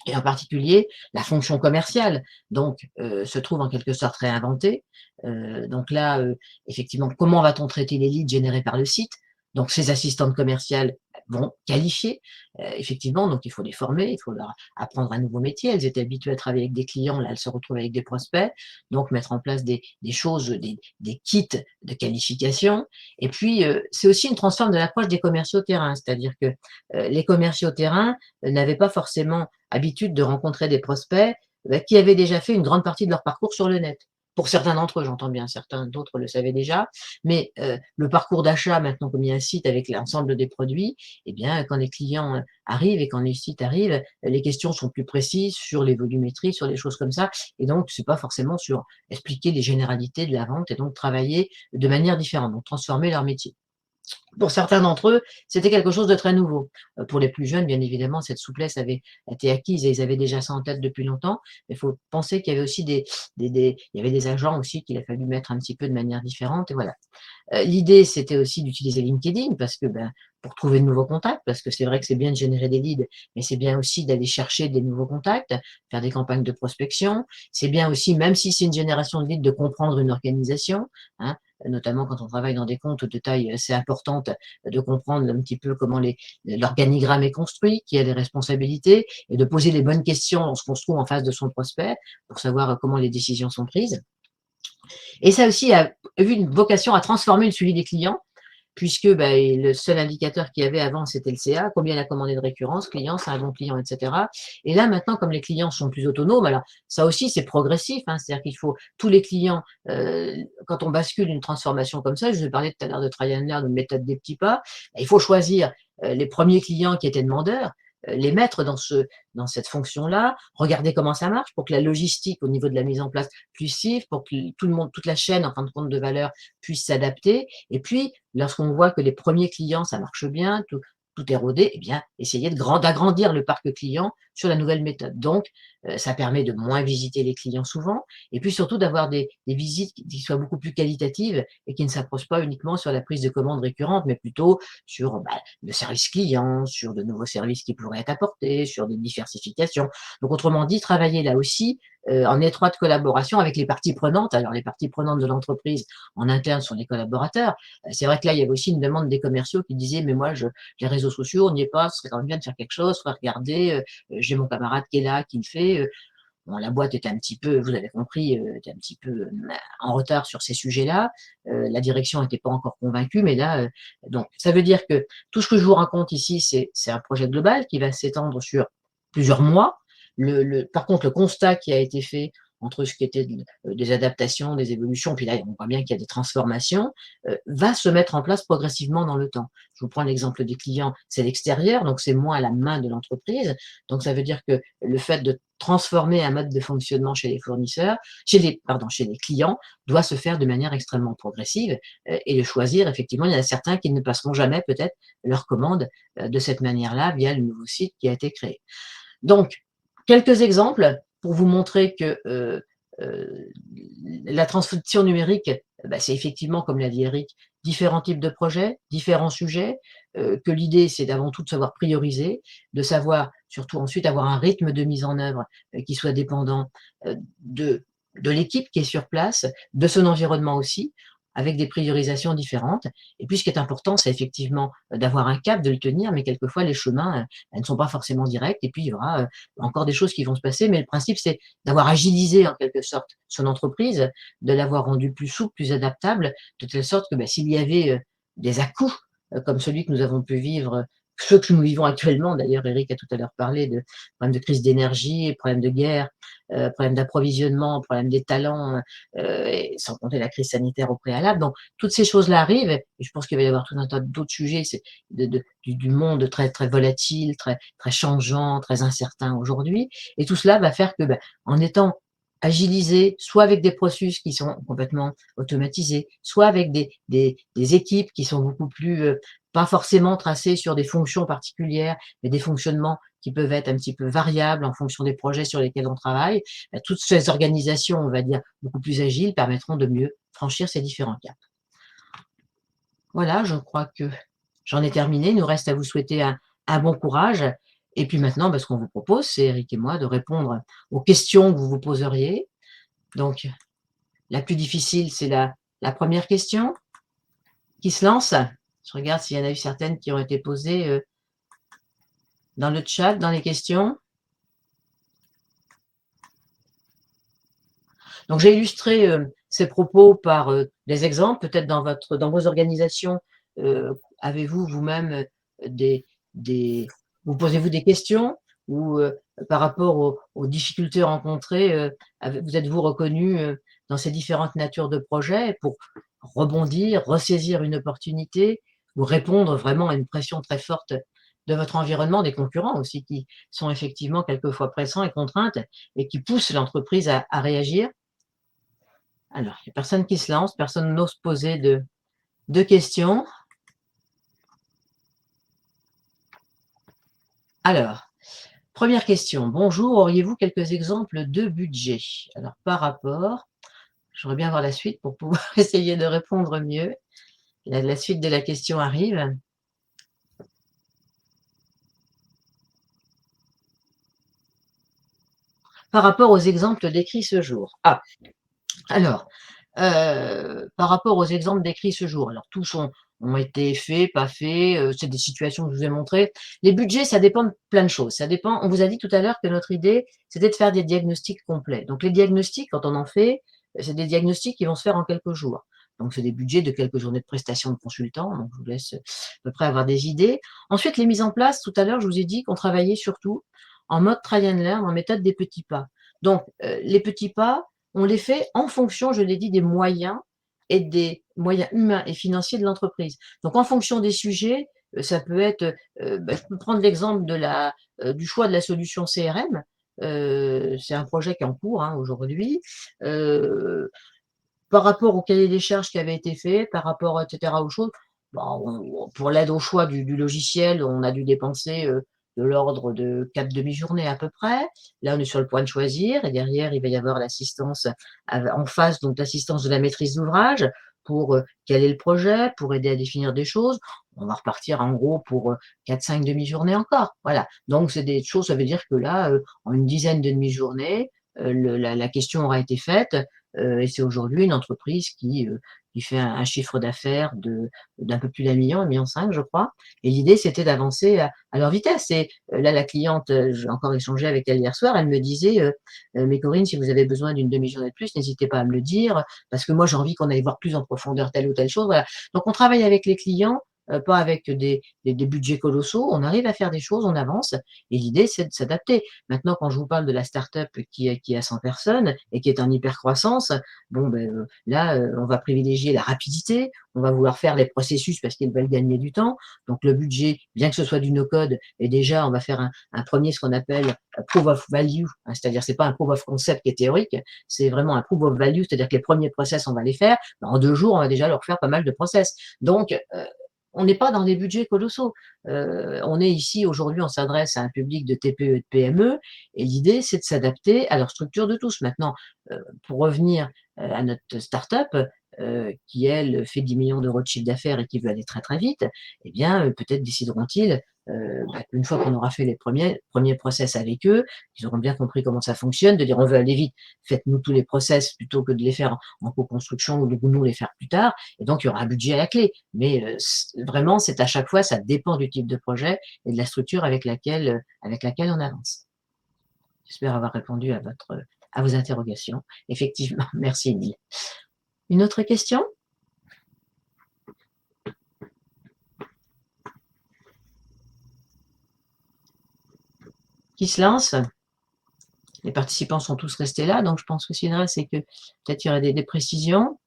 Et en particulier, la fonction commerciale, donc, se trouve en quelque sorte réinventée. Donc là, effectivement, comment va-t-on traiter les leads générés par le site? Donc ces assistantes commerciales vont qualifier, effectivement, donc il faut les former, il faut leur apprendre un nouveau métier. Elles étaient habituées à travailler avec des clients, là, elles se retrouvent avec des prospects, donc mettre en place des choses, des kits de qualification. Et puis, c'est aussi une transforme de l'approche des commerciaux terrain, c'est-à-dire que, les commerciaux terrain n'avaient pas forcément habitude de rencontrer des prospects qui avaient déjà fait une grande partie de leur parcours sur le net. Pour certains d'entre eux, j'entends bien, certains d'autres le savaient déjà, mais le parcours d'achat, maintenant, comme il y a un site avec l'ensemble des produits, eh bien, quand les clients arrivent et quand les sites arrivent, les questions sont plus précises sur les volumétries, sur des choses comme ça, et donc c'est pas forcément sur expliquer les généralités de la vente et donc travailler de manière différente, donc transformer leur métier. Pour certains d'entre eux, c'était quelque chose de très nouveau. Pour les plus jeunes, bien évidemment, cette souplesse avait été acquise et ils avaient déjà ça en tête depuis longtemps. Mais il faut penser qu'il y avait aussi il y avait des agents aussi qu'il a fallu mettre un petit peu de manière différente et voilà. L'idée, c'était aussi d'utiliser LinkedIn parce que, pour trouver de nouveaux contacts, parce que c'est vrai que c'est bien de générer des leads, mais c'est bien aussi d'aller chercher des nouveaux contacts, faire des campagnes de prospection. C'est bien aussi, même si c'est une génération de leads, de comprendre une organisation, hein, notamment quand on travaille dans des comptes de taille assez importante, de comprendre un petit peu comment l'organigramme est construit, qui a des responsabilités, et de poser les bonnes questions lorsqu'on se trouve en face de son prospect pour savoir comment les décisions sont prises. Et ça aussi a eu une vocation à transformer le suivi des clients, puisque le seul indicateur qu'il y avait avant, c'était le CA, combien il a commandé de récurrence, client, c'est un bon client, etc. Et là, maintenant, comme les clients sont plus autonomes, alors ça aussi, c'est progressif, hein, c'est-à-dire qu'il faut, tous les clients, quand on bascule une transformation comme ça, je vous ai parlé tout à l'heure de triangle, de méthode des petits pas, il faut choisir les premiers clients qui étaient demandeurs, les mettre dans cette fonction-là, regarder comment ça marche pour que la logistique au niveau de la mise en place puisse suivre, pour que tout le monde, toute la chaîne en fin de compte de valeur puisse s'adapter. Et puis, lorsqu'on voit que les premiers clients, ça marche bien, tout est rodé, eh bien, essayer d'agrandir le parc client sur la nouvelle méthode. Donc, ça permet de moins visiter les clients souvent, et puis surtout d'avoir des visites qui soient beaucoup plus qualitatives et qui ne s'approchent pas uniquement sur la prise de commandes récurrentes, mais plutôt sur le service client, sur de nouveaux services qui pourraient être apportés, sur des diversifications. Donc, autrement dit, travailler là aussi en étroite collaboration avec les parties prenantes. Alors, les parties prenantes de l'entreprise en interne sont les collaborateurs. C'est vrai que là, il y avait aussi une demande des commerciaux qui disaient, mais moi, les réseaux sociaux, on n'y est pas, ce serait quand même bien de faire quelque chose, faudrait regarder, j'ai mon camarade qui est là, qui le fait. Bon, la boîte était un petit peu, vous avez compris, était un petit peu en retard sur ces sujets-là. La direction n'était pas encore convaincue, mais là, donc ça veut dire que tout ce que je vous raconte ici, c'est un projet global qui va s'étendre sur plusieurs mois. Par contre, le constat qui a été fait entre ce qui était des adaptations, des évolutions, puis là, on voit bien qu'il y a des transformations, va se mettre en place progressivement dans le temps. Je vous prends l'exemple des clients, c'est l'extérieur, donc c'est moins à la main de l'entreprise. Donc ça veut dire que le fait de transformer un mode de fonctionnement chez les fournisseurs, chez les clients, doit se faire de manière extrêmement progressive et le choisir. Effectivement, il y en a certains qui ne passeront jamais peut-être leur commande de cette manière-là via le nouveau site qui a été créé. Donc, quelques exemples pour vous montrer que la transcription numérique, c'est effectivement, comme l'a dit Eric, différents types de projets, différents sujets, que l'idée, c'est d'avant tout de savoir prioriser, de savoir surtout ensuite avoir un rythme de mise en œuvre qui soit dépendant de l'équipe qui est sur place, de son environnement aussi. avec des priorisations différentes. Et puis, ce qui est important, c'est effectivement d'avoir un cap, de le tenir, mais quelquefois, les chemins ne sont pas forcément directs. Et puis, il y aura encore des choses qui vont se passer. Mais le principe, c'est d'avoir agilisé, en quelque sorte, son entreprise, de l'avoir rendue plus souple, plus adaptable, de telle sorte que s'il y avait des à-coups, comme celui que nous avons pu vivre, ceux que nous vivons actuellement, d'ailleurs, Eric a tout à l'heure parlé de problèmes de crise d'énergie, problèmes de guerre, problèmes d'approvisionnement, problèmes des talents, et sans compter la crise sanitaire au préalable. Donc, toutes ces choses-là arrivent, et je pense qu'il va y avoir tout un tas d'autres sujets, c'est du monde très, très volatile, très, très changeant, très incertain aujourd'hui. Et tout cela va faire que, en étant agilisé, soit avec des processus qui sont complètement automatisés, soit avec des équipes qui sont beaucoup plus, pas forcément tracées sur des fonctions particulières, mais des fonctionnements qui peuvent être un petit peu variables en fonction des projets sur lesquels on travaille. Toutes ces organisations, on va dire, beaucoup plus agiles, permettront de mieux franchir ces différents caps. Voilà, je crois que j'en ai terminé. Il nous reste à vous souhaiter un bon courage. Et puis maintenant, ce qu'on vous propose, c'est, Eric et moi, de répondre aux questions que vous vous poseriez. Donc, la plus difficile, c'est la première question. Qui se lance? Je regarde s'il y en a eu certaines qui ont été posées dans le chat, dans les questions. Donc, j'ai illustré ces propos par des exemples. Peut-être dans vos organisations, avez-vous vous-même vous posez-vous des questions, ou par rapport aux difficultés rencontrées, vous êtes-vous reconnu dans ces différentes natures de projets pour rebondir, ressaisir une opportunité, ou répondre vraiment à une pression très forte de votre environnement, des concurrents aussi, qui sont effectivement quelquefois pressants et contraintes et qui poussent l'entreprise à réagir? Alors, il n'y a personne qui se lance, personne n'ose poser de questions. Alors, première question. Bonjour, auriez-vous quelques exemples de budget? Alors, par rapport, j'aimerais bien voir la suite pour pouvoir essayer de répondre mieux. La suite de la question arrive. Par rapport aux exemples décrits ce jour. Ah, alors, par rapport aux exemples décrits ce jour, alors tous ont été faits, pas faits, c'est des situations que je vous ai montrées. Les budgets, ça dépend de plein de choses. Ça dépend, on vous a dit tout à l'heure que notre idée, c'était de faire des diagnostics complets. Donc les diagnostics, quand on en fait, c'est des diagnostics qui vont se faire en quelques jours. Donc c'est des budgets de quelques journées de prestation de consultants, donc je vous laisse à peu près avoir des idées. Ensuite, les mises en place, tout à l'heure, je vous ai dit qu'on travaillait surtout en mode try and learn, en méthode des petits pas. Donc les petits pas, on les fait en fonction, je l'ai dit, des moyens et des moyens humains et financiers de l'entreprise. Donc en fonction des sujets, ça peut être, je peux prendre l'exemple du choix de la solution CRM. C'est un projet qui est en cours aujourd'hui. Par rapport au cahier des charges qui avait été fait, par rapport, et cetera, aux choses, pour l'aide au choix du logiciel, on a dû dépenser de l'ordre de 4 demi-journées à peu près. Là, on est sur le point de choisir, et derrière, il va y avoir l'assistance en face, donc l'assistance de la maîtrise d'ouvrage pour caler le projet, pour aider à définir des choses. On va repartir en gros pour 4-5 demi-journées encore. Voilà. Donc, c'est des choses, ça veut dire que là, en une dizaine de demi-journées, la question aura été faite, et c'est aujourd'hui une entreprise qui fait un chiffre d'affaires d'un peu plus d'1 million, 1,5 million, je crois. Et l'idée, c'était d'avancer à leur vitesse. Et là, la cliente, j'ai encore échangé avec elle hier soir, elle me disait mais Corinne, si vous avez besoin d'une demi-journée de plus, n'hésitez pas à me le dire, parce que moi, j'ai envie qu'on aille voir plus en profondeur telle ou telle chose. Voilà. Donc, on travaille avec les clients, pas avec des budgets colossaux. On arrive à faire des choses, on avance. Et l'idée, c'est de s'adapter. Maintenant, quand je vous parle de la start-up qui a 100 personnes et qui est en hyper-croissance, là, on va privilégier la rapidité, on va vouloir faire les processus parce qu'ils veulent gagner du temps. Donc le budget, bien que ce soit du no-code, et déjà, on va faire un premier, ce qu'on appelle proof of value, c'est-à-dire c'est pas un proof of concept qui est théorique, c'est vraiment un proof of value, c'est-à-dire que les premiers process, on va les faire. En 2 jours, on va déjà leur faire pas mal de process. Donc, on n'est pas dans des budgets colossaux. On est ici, aujourd'hui, on s'adresse à un public de TPE et de PME, et l'idée, c'est de s'adapter à leur structure de tous. Maintenant, pour revenir à notre start-up, qui, elle, fait 10 millions d'euros de chiffre d'affaires et qui veut aller très très vite, eh bien, peut-être décideront-ils, une fois qu'on aura fait les premiers process avec eux, qu'ils auront bien compris comment ça fonctionne, de dire on veut aller vite, faites-nous tous les process plutôt que de les faire en co-construction ou de nous les faire plus tard. Et donc, il y aura un budget à la clé. Mais vraiment, c'est à chaque fois, ça dépend du type de projet et de la structure avec laquelle on avance. J'espère avoir répondu à vos interrogations. Effectivement, merci Émile. Une autre question? Qui se lance? Les participants sont tous restés là, donc je pense que ce qu'il y a, c'est que peut-être il y aurait des précisions.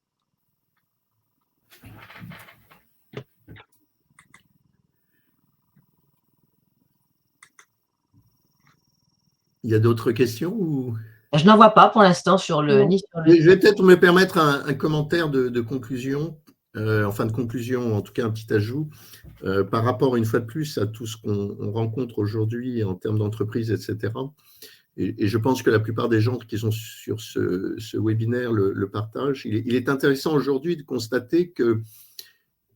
Il y a d'autres questions ou... Je n'en vois pas pour l'instant ni sur le. Je vais peut-être me permettre un commentaire de conclusion, en fin de conclusion, en tout cas un petit ajout, par rapport une fois de plus à tout ce qu'on rencontre aujourd'hui en termes d'entreprise, etc. Et je pense que la plupart des gens qui sont sur ce webinaire le partagent. Il est intéressant aujourd'hui de constater que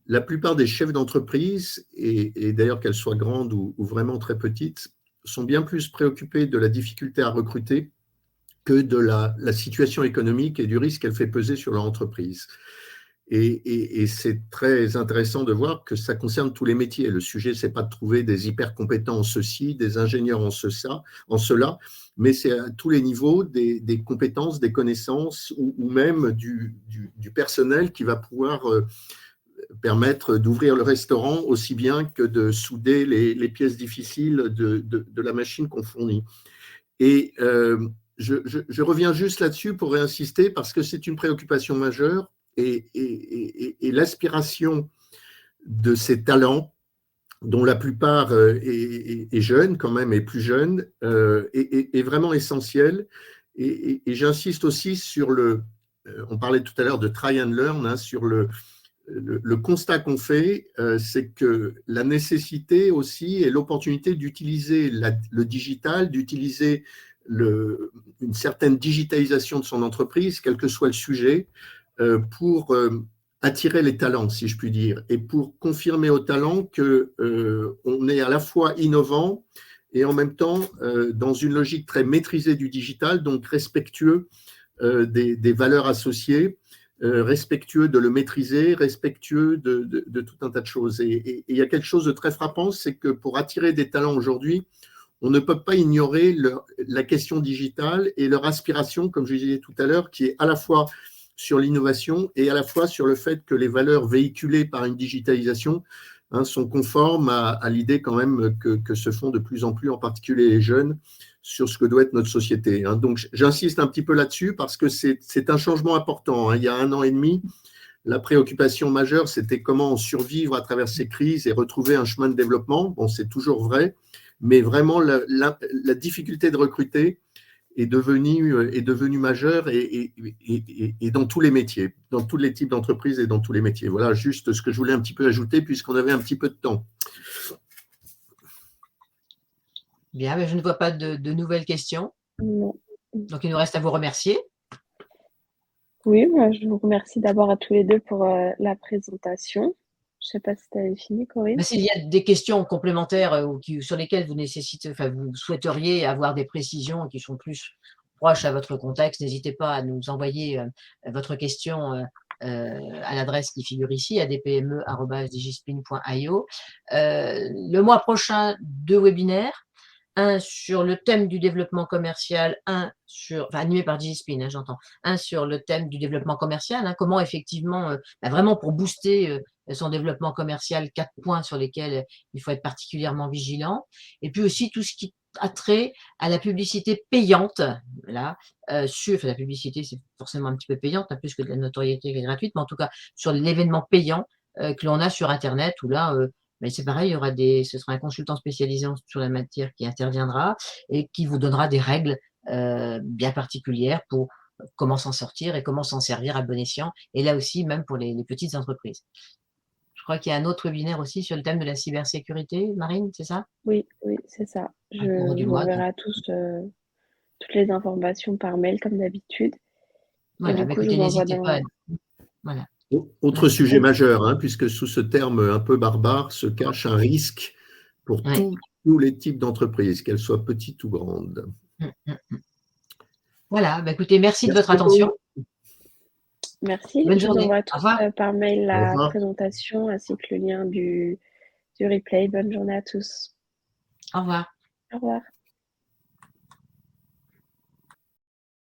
la plupart des chefs d'entreprise, et d'ailleurs qu'elles soient grandes ou vraiment très petites, sont bien plus préoccupés de la difficulté à recruter que de la situation économique et du risque qu'elle fait peser sur leur entreprise. Et c'est très intéressant de voir que ça concerne tous les métiers. Le sujet, ce n'est pas de trouver des hyper compétents en ceci, des ingénieurs en cela, mais c'est à tous les niveaux des compétences, des connaissances ou même du personnel qui va pouvoir permettre d'ouvrir le restaurant aussi bien que de souder les pièces difficiles de la machine qu'on fournit. Et je reviens juste là-dessus pour réinsister parce que c'est une préoccupation majeure et l'aspiration de ces talents, dont la plupart est jeune quand même, est plus jeune, est vraiment essentielle. Et j'insiste aussi sur on parlait tout à l'heure de try and learn, hein, sur le constat qu'on fait, c'est que la nécessité aussi et l'opportunité d'utiliser le digital, d'utiliser une certaine digitalisation de son entreprise, quel que soit le sujet, pour attirer les talents, si je puis dire, et pour confirmer aux talents qu'on est à la fois innovant et en même temps dans une logique très maîtrisée du digital, donc respectueux des valeurs associées, respectueux de le maîtriser, respectueux de tout un tas de choses. Et il y a quelque chose de très frappant, c'est que pour attirer des talents aujourd'hui, on ne peut pas ignorer la question digitale et leur aspiration, comme je disais tout à l'heure, qui est à la fois sur l'innovation et à la fois sur le fait que les valeurs véhiculées par une digitalisation sont conformes à l'idée quand même que se font de plus en plus, en particulier les jeunes, sur ce que doit être notre société. Donc, j'insiste un petit peu là-dessus parce que c'est un changement important. Il y a 1 an et demi, la préoccupation majeure, c'était comment survivre à travers ces crises et retrouver un chemin de développement. Bon, c'est toujours vrai, mais vraiment, la difficulté de recruter est devenue majeure et dans tous les métiers, dans tous les types d'entreprises et dans tous les métiers. Voilà juste ce que je voulais un petit peu ajouter puisqu'on avait un petit peu de temps. Bien, mais je ne vois pas de nouvelles questions. Non. Donc, il nous reste à vous remercier. Oui, moi, je vous remercie d'abord à tous les deux pour la présentation. Je ne sais pas si tu avais fini, Corinne. S'il y a des questions complémentaires sur lesquelles vous souhaiteriez avoir des précisions qui sont plus proches à votre contexte, n'hésitez pas à nous envoyer votre question à l'adresse qui figure ici, adpme@digispin.io. Le mois prochain, 2 webinaires. Un sur le thème du développement commercial, animé par Digispin, j'entends. Un sur le thème du développement commercial, comment effectivement, vraiment pour booster son développement commercial, 4 points sur lesquels il faut être particulièrement vigilant. Et puis aussi tout ce qui a trait à la publicité payante. Là, la publicité, c'est forcément un petit peu payante, plus que de la notoriété gratuite, mais en tout cas sur l'événement payant que l'on a sur Internet, où là, mais c'est pareil, ce sera un consultant spécialisé sur la matière qui interviendra et qui vous donnera des règles bien particulières pour comment s'en sortir et comment s'en servir à bon escient. Et là aussi, même pour les petites entreprises. Je crois qu'il y a un autre webinaire aussi sur le thème de la cybersécurité, Marine, c'est ça? Oui, c'est ça. Je vous enverrai à tous toutes les informations par mail, comme d'habitude. Voilà, Et du coup, je écoutez, vous envoie n'hésitez pas. Voilà. Autre sujet majeur, hein, puisque sous ce terme un peu barbare se cache un risque pour tous les types d'entreprises, qu'elles soient petites ou grandes. Voilà, bah, écoutez, merci de votre attention. Merci. Bonne Je vous journée. envoie Au tous revoir. par mail la Au revoir. présentation ainsi que le lien du replay. Bonne journée à tous. Au revoir. Au revoir.